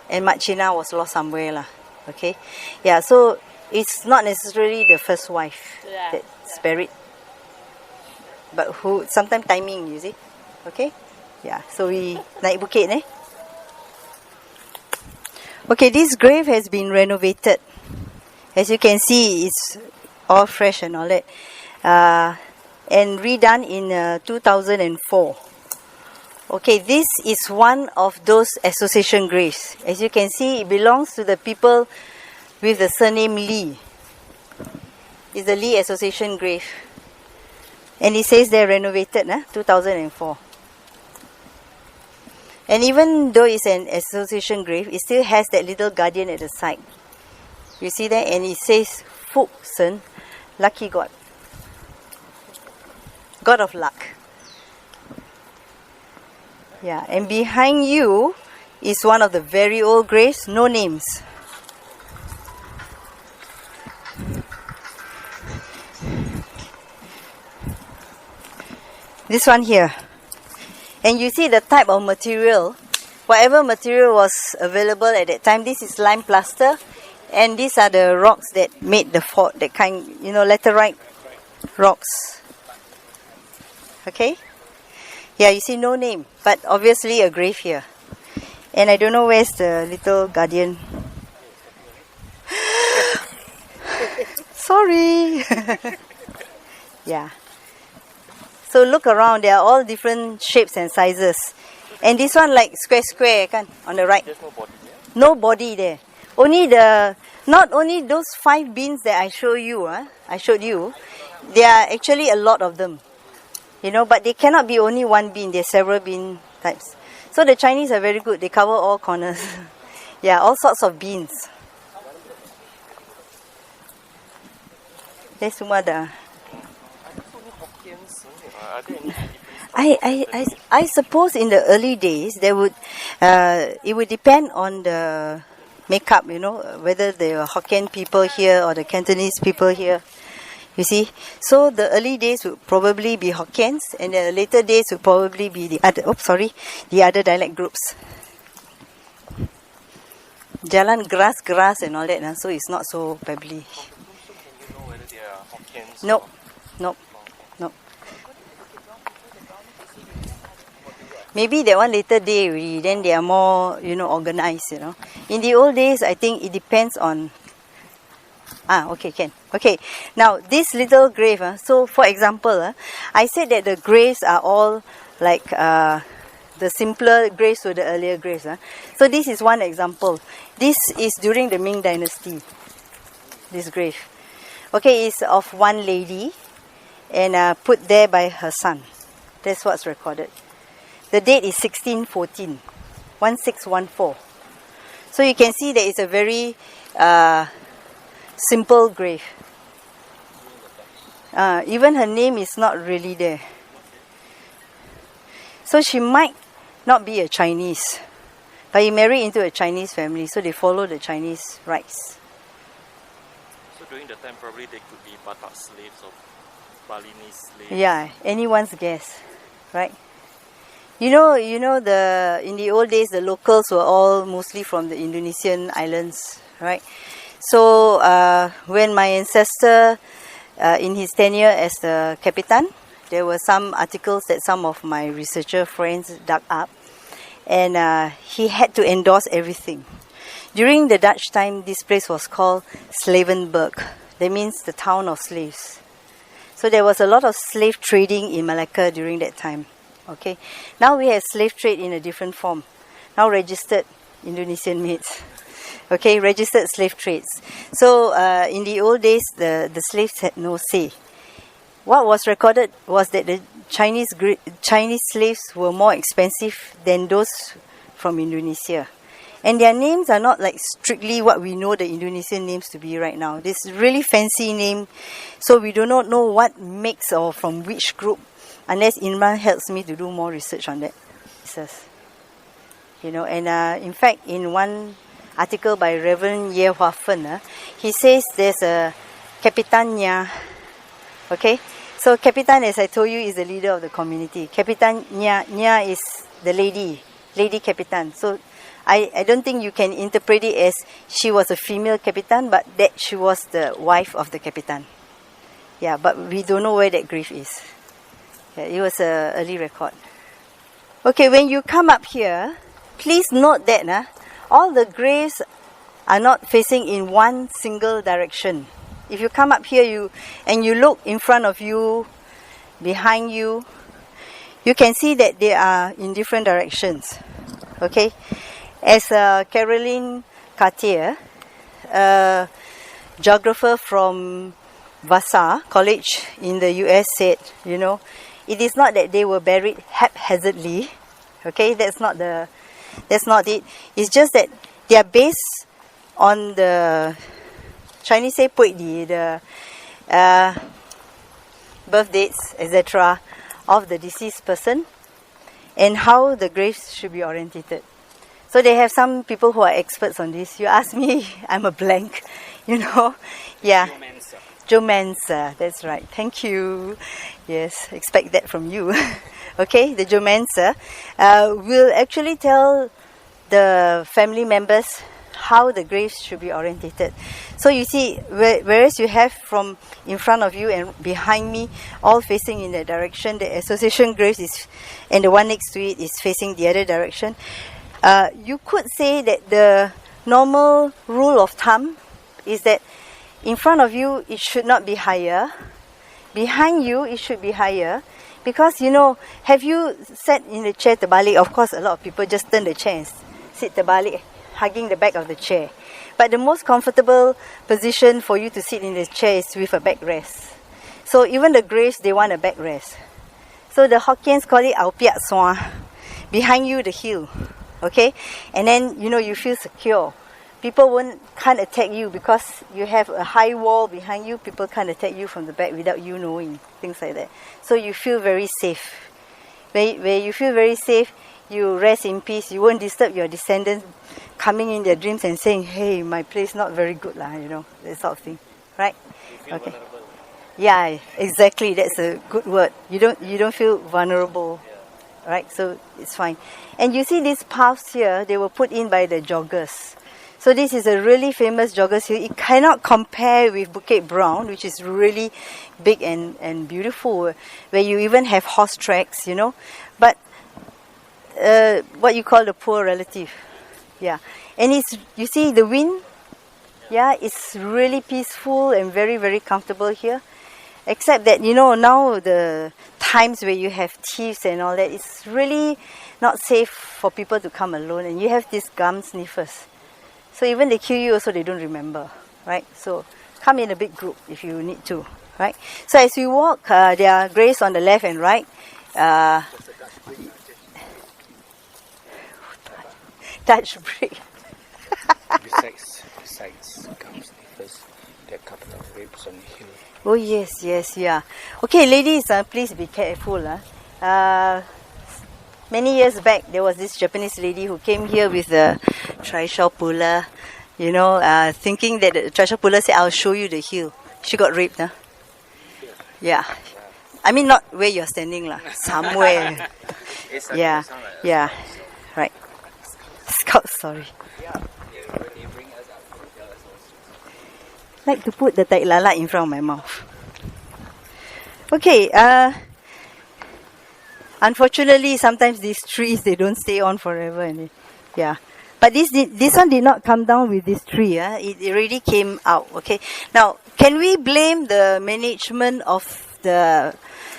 and Mak Cina was lost somewhere lah. Okay, yeah. So it's not necessarily the first wife that's buried, but who sometimes timing, you see. Okay, yeah. So we naik bukit eh. Okay, this grave has been renovated. As you can see, it's all fresh and all that. And redone in 2004. Okay, this is one of those association graves. As you can see, it belongs to the people with the surname Lee. It's the Lee Association grave. And it says they're renovated, 2004. And even though it's an association grave, it still has that little guardian at the side. You see that? And it says Fuk Sen, lucky God. God of luck. Yeah, and behind you is one of the very old graves, no names. This one here. And you see the type of material, whatever material was available at that time. This is lime plaster, and these are the rocks that made the fort, that kind, you know, laterite rocks. Okay? Yeah, you see no name, but obviously a grave here. And I don't know where's the little guardian. Sorry. Yeah. So look around, they are all different shapes and sizes. And this one like square kan, on the right. There's no body there. No body there. Not only those 5 beans that I showed you, there are actually a lot of them. But they cannot be only one bean, there's several bean types. So the Chinese are very good, they cover all corners. Yeah, all sorts of beans. There's semua dah. Are there any different I suppose in the early days it would depend on the makeup, whether they were Hokkien people here or the Cantonese people here. You see, so the early days would probably be Hokkiens, and the later days would probably be the other dialect groups. Jalan grass and all that, so it's not so pebbly. Can you know whether they are Hokkiens? Nope. Maybe that one later day already, then they are more, organized, In the old days, I think it depends on... Okay, now this little grave, so for example, I said that the graves are all like the simpler graves to the earlier graves. So this is one example. This is during the Ming Dynasty, this grave. Okay, it's of one lady and put there by her son. That's what's recorded. The date is 1614, 1614. So you can see that it's a very simple grave. Even her name is not really there. So she might not be a Chinese, but he married into a Chinese family, so they follow the Chinese rites. So during the time, probably they could be Batak slaves or Balinese slaves. Yeah, anyone's guess, right? In the old days, the locals were all mostly from the Indonesian islands, right? So when my ancestor, in his tenure as the Capitan, there were some articles that some of my researcher friends dug up, and he had to endorse everything. During the Dutch time, this place was called Slavenburg. That means the town of slaves. So there was a lot of slave trading in Malacca during that time. Okay, now we have slave trade in a different form. Now registered Indonesian maids. Okay, registered slave trades. So in the old days, the slaves had no say. What was recorded was that the Chinese slaves were more expensive than those from Indonesia. And their names are not like strictly what we know the Indonesian names to be right now. This really fancy name, so we do not know what makes or from which group, unless Imran helps me to do more research on that. And in fact, in one article by Reverend Ye Hua Fen, he says there's a Capitan Nya. Okay, so Capitan, as I told you, is the leader of the community. Capitan Nya is the lady Capitan. So I don't think you can interpret it as she was a female Capitan, but that she was the wife of the Capitan. Yeah, but we don't know where that grave is. Yeah, it was an early record. Okay, when you come up here, please note that all the graves are not facing in one single direction. If you come up here and you look in front of you, behind you, you can see that they are in different directions. Okay, as Caroline Cartier, a geographer from Vassar College in the US, said, it is not that they were buried haphazardly. Okay, that's not it. It's just that they are based on the Chinese say the birth dates, etc., of the deceased person and how the graves should be orientated. So they have some people who are experts on this. You ask me, I'm a blank, Yeah. Geomancer, that's right. Thank you. Yes, expect that from you. Okay, the geomancer will actually tell the family members how the graves should be orientated. So you see, whereas you have from in front of you and behind me, all facing in that direction, the association graves is, and the one next to it is facing the other direction. You could say that the normal rule of thumb is that in front of you, it should not be higher. Behind you, it should be higher. Because, have you sat in the chair terbalik? Of course, a lot of people just turn the chair and sit terbalik, hugging the back of the chair. But the most comfortable position for you to sit in the chair is with a backrest. So even the graves, they want a backrest. So the Hokkiens call it ao piat soa. Behind you, the hill. Okay? And then, you feel secure. People can't attack you because you have a high wall behind you. People can't attack you from the back without you knowing. Things like that. So you feel very safe. Where you feel very safe, you rest in peace. You won't disturb your descendants coming in their dreams and saying, hey, my place not very good lah, that sort of thing. Right? Okay. Yeah, exactly. That's a good word. You don't feel vulnerable. Right? So it's fine. And you see these paths here, they were put in by the joggers. So this is a really famous joggers hill. It cannot compare with Bukit Brown, which is really big and beautiful, where you even have horse tracks, But what you call the poor relative. Yeah. And you see the wind? Yeah, it's really peaceful and very, very comfortable here. Except that, now the times where you have thieves and all that, it's really not safe for people to come alone. And you have these gum sniffers. So even they kill you also, they don't remember, right? So come in a big group if you need to, right? So as we walk, there are graves on the left and right. Dutch break. Besides gum sniffers, there are a couple of rapes on the hill. Oh yes, yeah. Okay, ladies, please be careful. Many years back, there was this Japanese lady who came here with a trishaw puller, thinking that the trishaw puller said, I'll show you the hill. She got raped, huh? Yeah. I mean, not where you're standing, lah. Somewhere. Yeah. Right. Scout, sorry. Like to put the tai lala in front of my mouth. Okay, unfortunately, sometimes these trees, they don't stay on forever. But this one did not come down with this tree. It already came out. Okay. Now, can we blame the management of the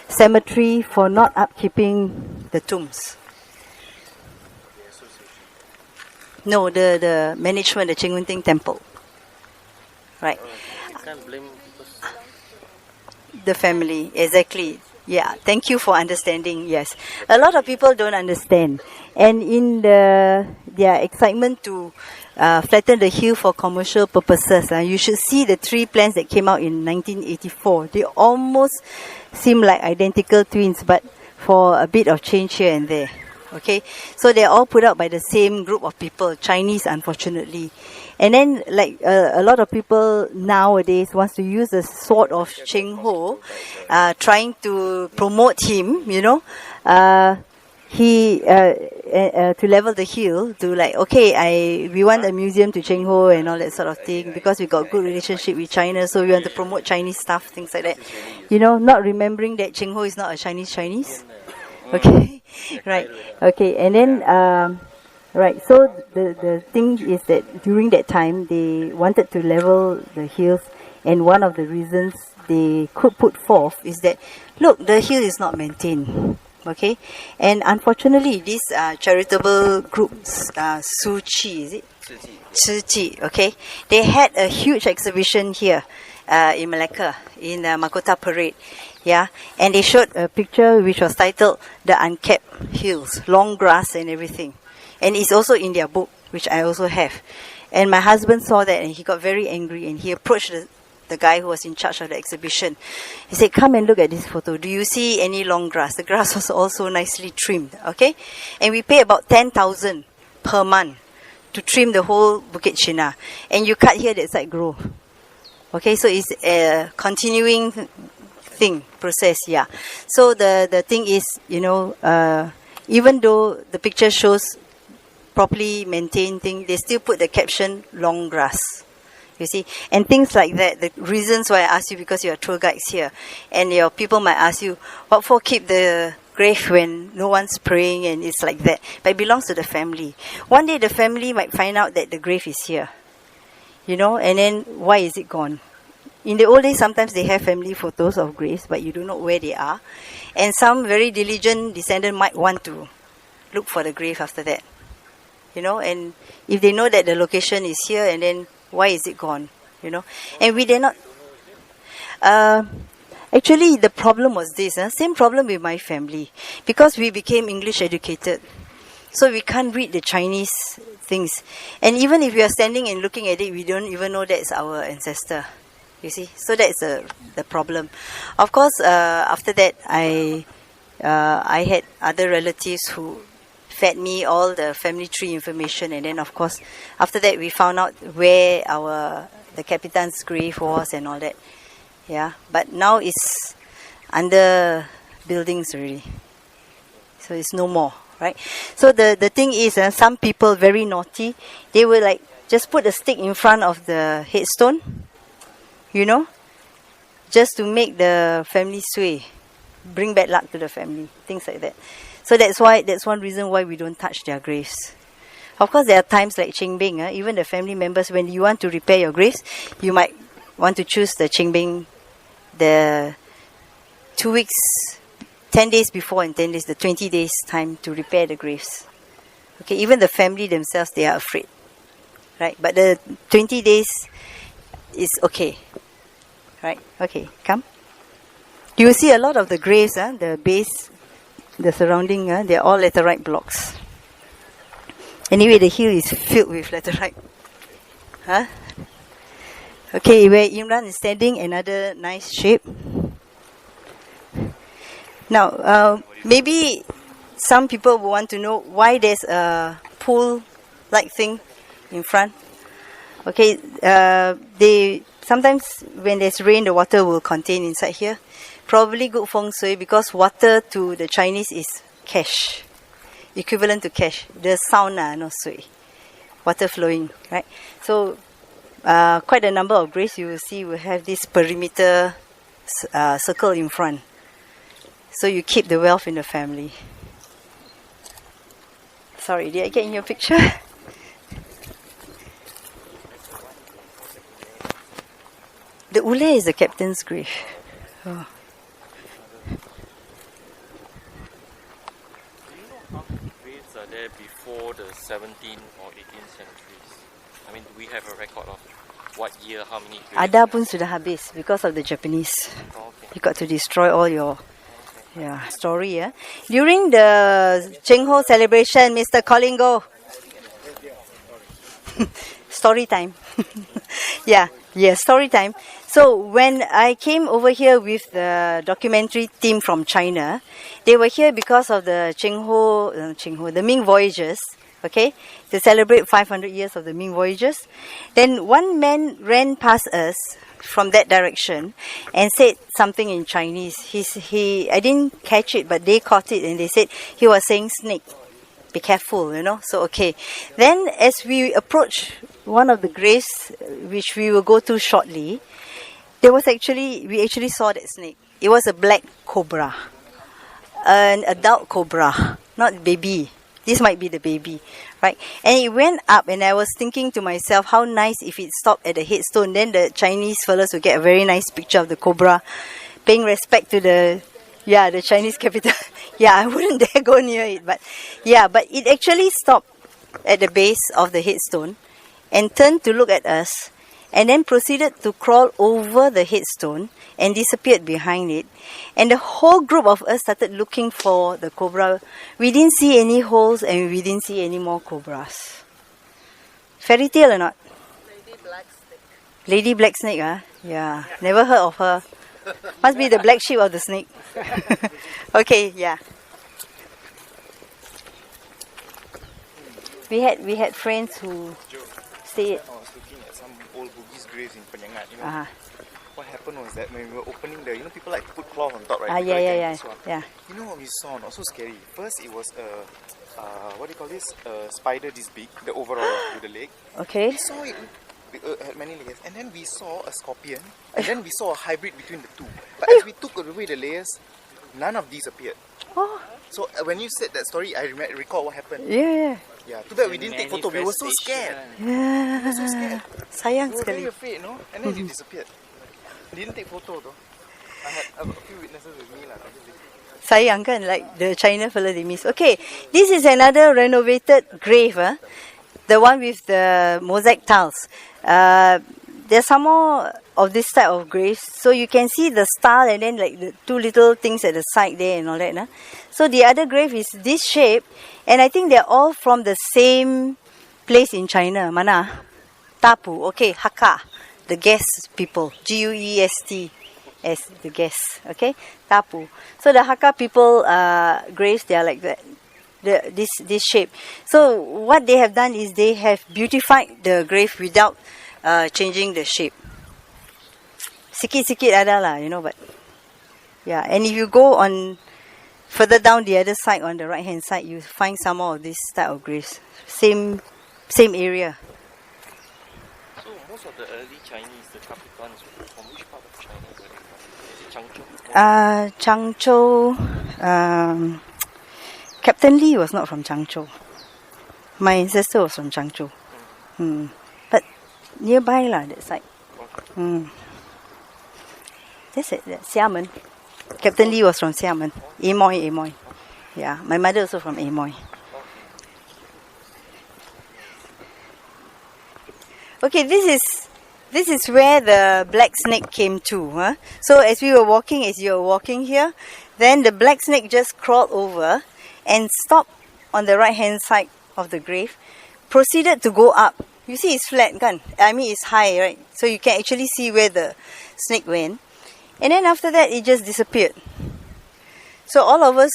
cemetery for not upkeeping the tombs? No, the management, the Cheng Wen Ting Temple. Right. You can't blame The family, exactly. Yeah, thank you for understanding. Yes, a lot of people don't understand, and in their excitement to flatten the hill for commercial purposes, you should see the 3 plans that came out in 1984. They almost seem like identical twins, but for a bit of change here and there. Okay, so they're all put out by the same group of people, Chinese, unfortunately. And then, a lot of people nowadays wants to use the sword of Cheng Ho, trying to promote him, to level the hill, to we want a museum to Cheng Ho and all that sort of thing, because we got good relationship with China, so we want to promote Chinese stuff, things like that. Not remembering that Cheng Ho is not a Chinese. Okay, right. Okay, and then, right, so the thing is that during that time, they wanted to level the hills, and one of the reasons they could put forth is that, look, the hill is not maintained. Okay, and unfortunately, this charitable group, Su Chi, is it? Chi, okay, they had a huge exhibition here in Malacca, in Mahkota Parade. Yeah, and they showed a picture which was titled The Unkept Hills, long grass and everything. And it's also in their book, which I also have. And my husband saw that and he got very angry and he approached the guy who was in charge of the exhibition. He said, come and look at this photo. Do you see any long grass? The grass was also nicely trimmed, okay? And we pay about 10,000 per month to trim the whole Bukit China. And you cut here, that side grow. Okay, so it's a continuing process, yeah. So the thing is, even though the picture shows properly maintained thing, they still put the caption long grass. You see, and things like that. The reasons why I ask you, because you are tour guides here, and your people might ask you, what for keep the grave when no one's praying and it's like that? But it belongs to the family. One day the family might find out that the grave is here, you know, and then why is it gone? In the old days, sometimes they have family photos of graves, but you don't know where they are. And some very diligent descendant might want to look for the grave after that, you know, and if they know that the location is here, and then why is it gone? You know, and we did not. Actually, the problem was this. Same problem with my family, because we became English educated, so we can't read the Chinese things. And even if we are standing and looking at it, we don't even know that's our ancestor. You see, so that's the problem. Of course, after that, I had other relatives who fed me all the family tree information, and then of course after that we found out where the Capitan's grave was and all that. Yeah, but now it's under buildings already, so it's no more, right? So the thing is, some people very naughty, they will like just put a stick in front of the headstone, you know, just to make the family sway, bring bad luck to the family, things like that. So that's one reason why we don't touch their graves. Of course, there are times like Qingbing, even the family members, when you want to repair your graves, you might want to choose the Qingbing, the 2 weeks, 10 days before and 10 days, the 20 days time to repair the graves. Okay, even the family themselves, they are afraid, right? But the 20 days is okay, right? Okay, come. You will see a lot of the graves, the base, the surrounding, they're all laterite blocks. Anyway, the hill is filled with laterite. Okay, where Imran is standing, another nice shape. Now, maybe some people will want to know why there's a pool-like thing in front. Okay, they sometimes when there's rain, the water will contain inside here. Probably good feng shui, because water to the Chinese is cash, equivalent to cash. The sound, no sui, water flowing, right? So, quite a number of graves you will see will have this perimeter circle in front. So you keep the wealth in the family. Sorry, did I get in your picture? The Ule is the captain's grave. Oh. Graves are there before the 17th or 18th centuries? I mean, do we have a record of what year, how many graves? Ada pun sudah habis because of the Japanese. Okay. You got to destroy all your story. During the Cheng Ho celebration, Mr. Collingo. Story time. Story time. So when I came over here with the documentary team from China, they were here because of the the Ming voyages, okay, to celebrate 500 years of the Ming voyages. Then one man ran past us from that direction and said something in Chinese. I didn't catch it, but they caught it, and they said he was saying snake. Be careful, you know. So, okay. Then as we approached one of the graves, which we will go to shortly, we actually saw that snake. It was a black cobra. An adult cobra, not baby. This might be the baby, right? And it went up, and I was thinking to myself, how nice if it stopped at the headstone. Then the Chinese fellows would get a very nice picture of the cobra, paying respect to the Chinese capital. I wouldn't dare go near it, but it actually stopped at the base of the headstone and turned to look at us, and then proceeded to crawl over the headstone and disappeared behind it. And the whole group of us started looking for the cobra. We didn't see any holes, and we didn't see any more cobras. Fairy tale or not? Lady Black Snake, Yeah, never heard of her. Must be the black sheep of the snake. Okay, yeah. We had friends who stayed. I was looking at some old Bugis graves in Penyengat. You know, what happened was that when we were opening the, people like to put cloth on top, right? Yeah. You know what we saw? Not so scary. First, it was a what do you call this? Spider this big, the overall with the leg. Okay. We saw it had many layers, and then we saw a scorpion, and then we saw a hybrid between the two. But as we took away the layers, none of these appeared. Oh, So when you said that story, I recall what happened. yeah. Yeah, too bad we didn't take photo. We were so scared. Yeah. So scared. Sayang We were very sekali. afraid, no? And then it disappeared. We didn't take photo though. I had a few witnesses with me lah. Sayang kan, like the China fella they miss. Okay, this is another renovated grave, the one with the mosaic tiles. There's some more of this type of graves, so you can see the style and then like the two little things at the side there and all that. So the other grave is this shape, and I think they're all from the same place in China. Mana? Tapu. Okay, Hakka, the guest people. Guest. As the guests, okay, Tapu. So the Hakka people graves, they are like that, this shape. So what they have done is they have beautified the grave without changing the shape. Sikit-sikit ada lah, but yeah. And if you go on further down the other side, on the right hand side, you find some more of this type of graves. Same area. So most of the early Chinese, the Capitans, from which part of China were they from? Is it Changzhou? Changzhou. Captain Lee was not from Changzhou. My ancestor was from Changzhou. But nearby lah, that side. That's it. That's Xiamen. Captain Lee was from Xiamen. Amoy. Yeah, my mother also from Amoy. Okay, this is where the black snake came to. So as you were walking here, then the black snake just crawled over and stopped on the right hand side of the grave, proceeded to go up. You see it's flat, kan? I mean it's high, right? So you can actually see where the snake went. And then after that it just disappeared. So all of us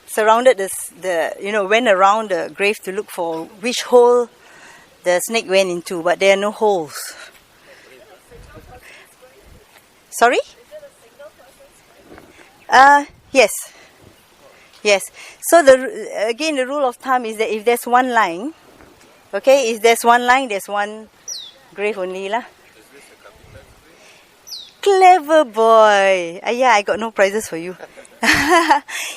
surrounded went around the grave to look for which hole the snake went into, but there are no holes. Sorry? Yes. So the rule of thumb is that if there's one line, okay, there's one grave only lah. Clever boy. Yeah, I got no prizes for you.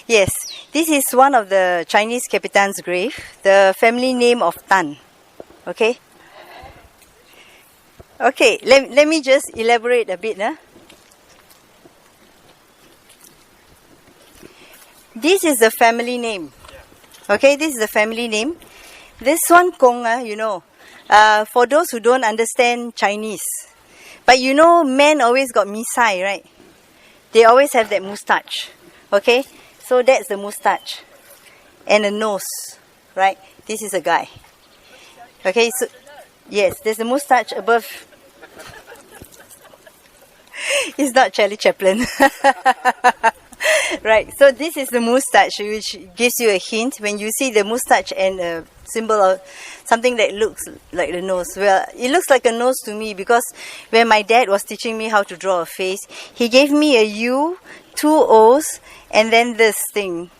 Yes, this is one of the Chinese Capitan's grave, the family name of Tan. Okay, let me just elaborate a bit. This is the family name. Okay, this is the family name. This one Kong, for those who don't understand Chinese, but men always got misai, right? They always have that moustache. Okay, so that's the moustache and a nose, right? This is a guy. Okay, so yes, there's a moustache above. It's not Charlie Chaplin. Right, so this is the moustache, which gives you a hint. When you see the moustache and a symbol of something that looks like the nose. Well, it looks like a nose to me because when my dad was teaching me how to draw a face, he gave me a U, 2 O's, and then this thing.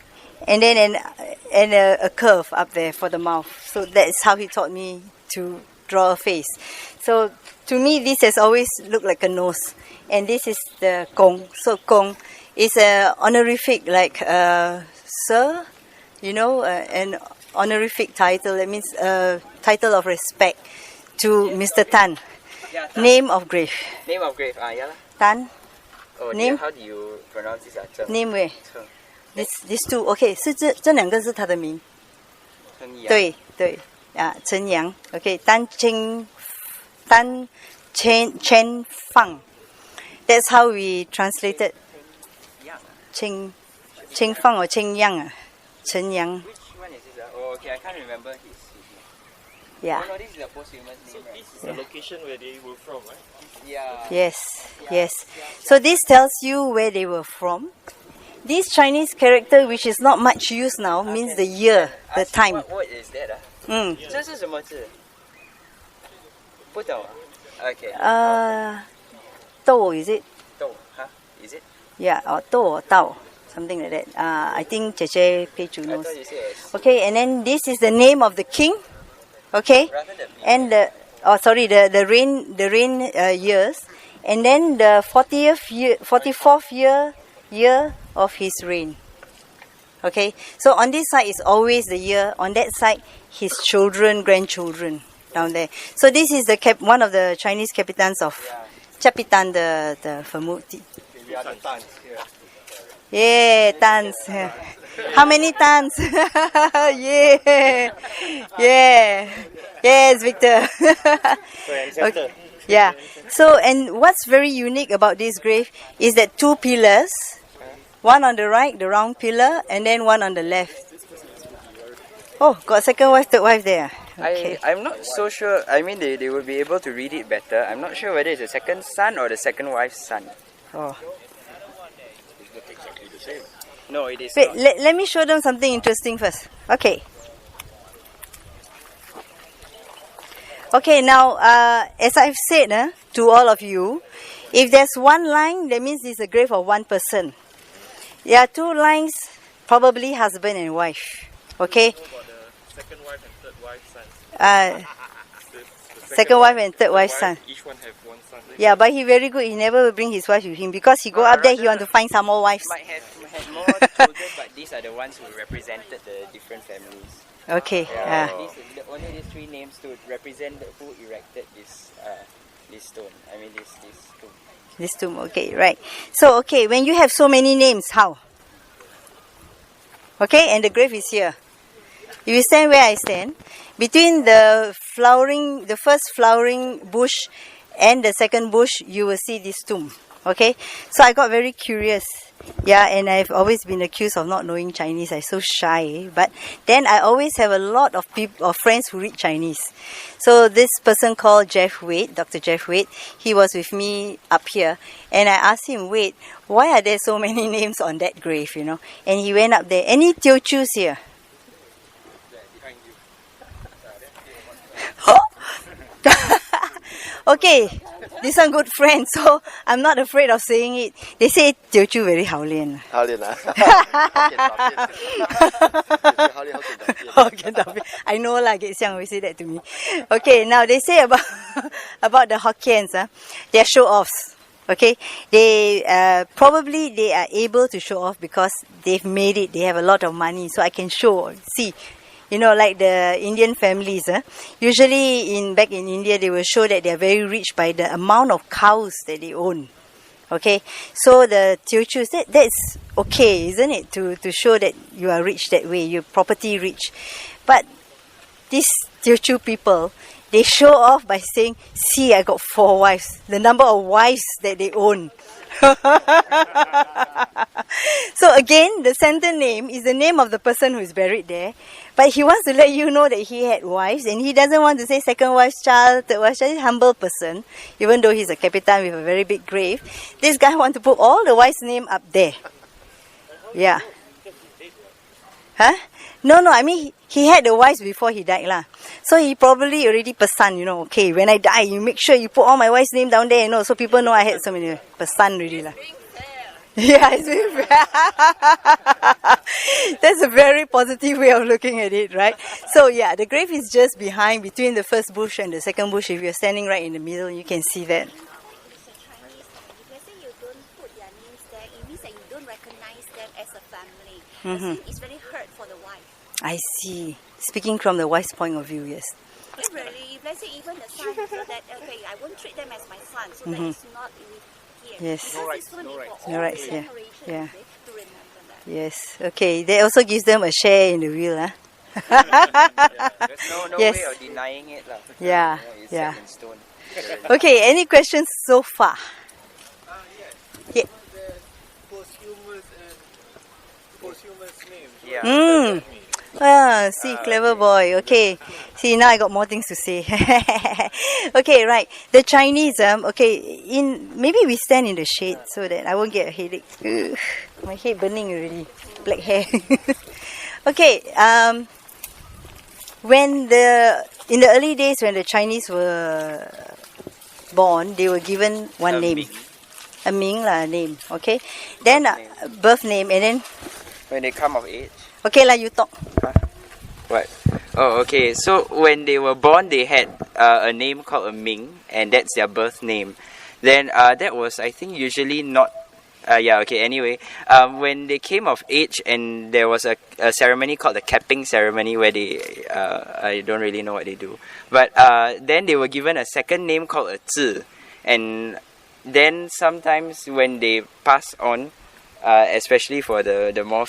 And then a curve up there for the mouth. So that's how he taught me to draw a face. So to me, this has always looked like a nose. And this is the Kong. So Kong is an honorific, like sir, an honorific title. That means a title of respect to Mr. Tan. Yeah, Name of grave. Name of grave, yeah lah. Tan. Oh, Name? How do you pronounce this? Name where? These two, okay, 这两个是他的名。对，陈阳 ，okay, 单千放 ，that's how we translated. 清放 or 清阳陈阳。Which one is this? Oh, okay, I can't remember his name. Yeah. Oh, no, this is the posthumous name, right? This is the location where they were from, right? Yeah. Yes. So this tells you where they were from. This Chinese character, which is not much used now, means the year, the time. What is that? 这是什么字？不懂啊。Okay. 豆 is it? 豆 huh? Is it? Yeah, or 豆 or 道. something like that. I think Cheche Pei Chu I knows. thought you said S. Okay, and then this is the name of the king. Okay, Rather than B. and the rain years, and then the 44th year of his reign. Okay, so on this side is always the year. On that side, his children, grandchildren down there. So this is the one of the Chinese capitans of Capitan the Vermuti. We are the tons here. Yeah, tons. How many tons? Yeah. Yeah. Yes, Victor. Okay. Yeah. So, and what's very unique about this grave is that two pillars, one on the right, the round pillar, and then one on the left. Oh, got second wife, third wife there. Okay. I'm not so sure. I mean, they will be able to read it better. I'm not sure whether it's the second son or the second wife's son. Oh. No, it is Wait, not. let me show them something interesting first. Okay. Okay, now, as I've said to all of you, if there's one line, that means it's a grave of one person. There are two lines, probably husband and wife. Okay? What about the second wife and third wife's son? The Second wife and third wife's son. Each one have one son. Yeah, but he very good. He never will bring his wife with him because he go up there, he want to find some more wives. Might have more children, but these are the ones who represented the different families. Okay. Only these three names to represent who erected this stone. I mean this tomb. This tomb. Okay, right. So, okay, when you have so many names, how? Okay, and the grave is here. If you stand where I stand, between the first flowering bush and the second bush, you will see this tomb. Okay, so I got very curious. Yeah, and I've always been accused of not knowing Chinese. I'm so shy. But then I always have a lot of friends who read Chinese. So this person called Jeff Wade, Dr. Jeff Wade, he was with me up here. And I asked him, Wade, why are there so many names on that grave, And he went up there. Any Teochews here? Okay, this one good friend, so I'm not afraid of saying it. They say Teochew very 好练. 好练啊！ I know lah, Gek Siang always say that to me. Okay, now they say about the Hokkiens, they're show-offs. Okay, they probably they are able to show off because they've made it. They have a lot of money, so I can see. Like the Indian families, usually back in India, they will show that they are very rich by the amount of cows that they own. Okay, so the Teochews, that's okay, isn't it? To show that you are rich that way, you're property rich. But these Teochew people, they show off by saying, see, I got 4 wives, the number of wives that they own. So again, the center name is the name of the person who is buried there, but he wants to let you know that he had wives, and he doesn't want to say second wife's child, third wife's child. He's a humble person, even though he's a capitan with a very big grave. This guy wants to put all the wives' name up there. Yeah. Huh? No, I mean, he had the wives before he died lah. So he probably already pesan, okay, when I die, you make sure you put all my wife's name down there, so people know I had so many. Pesan already lah. Yeah, it's very fair. That's a very positive way of looking at it, right? So yeah, the grave is just behind, between the first bush and the second bush. If you're standing right in the middle, you can see that. Mm-hmm. It's very hurt for the wife. I see. Speaking from the wife's point of view, yes. If really, let's say even the son, so that okay, I won't treat them as my son, so that it's not here. Yes. No rights. No rights, yeah. Yeah. To remember that. Yes. Okay. That also gives them a share in the will, huh? There's no Yes. way of denying it lah. Yeah, It's yeah. set in stone. Okay. Any questions so far? Yeah. Yeah. See, clever boy. Okay. See, now I got more things to say. Okay, right. The Chinese, maybe we stand in the shade so that I won't get a headache. Ugh, my head burning already. Black hair. Okay, in the early days when the Chinese were born, they were given one name. A Ming lah, name. Okay. Then birth name and then When they come of age. okay lah, you talk. What? Oh, okay. So when they were born, they had a name called a Ming, and that's their birth name. Then that was, I think, usually not. Anyway, when they came of age, and there was a ceremony called the capping ceremony where they, I don't really know what they do, but then they were given a second name called a Zi, and then sometimes when they pass on, especially for the more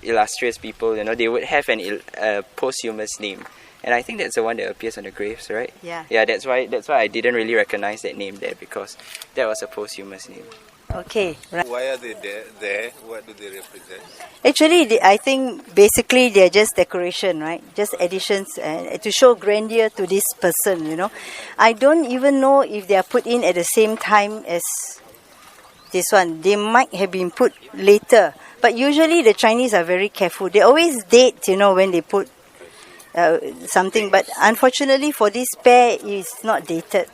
illustrious people, they would have a posthumous name. And I think that's the one that appears on the graves, right? Yeah. Yeah, that's why I didn't really recognize that name there, because that was a posthumous name. Okay. Right. Why are they there? What do they represent? Actually, I think basically they're just decoration, right? Just additions to show grandeur to this person, I don't even know if they are put in at the same time as this one. They might have been put later. But usually the Chinese are very careful. They always date, when they put something. But unfortunately for this pair, it's not dated.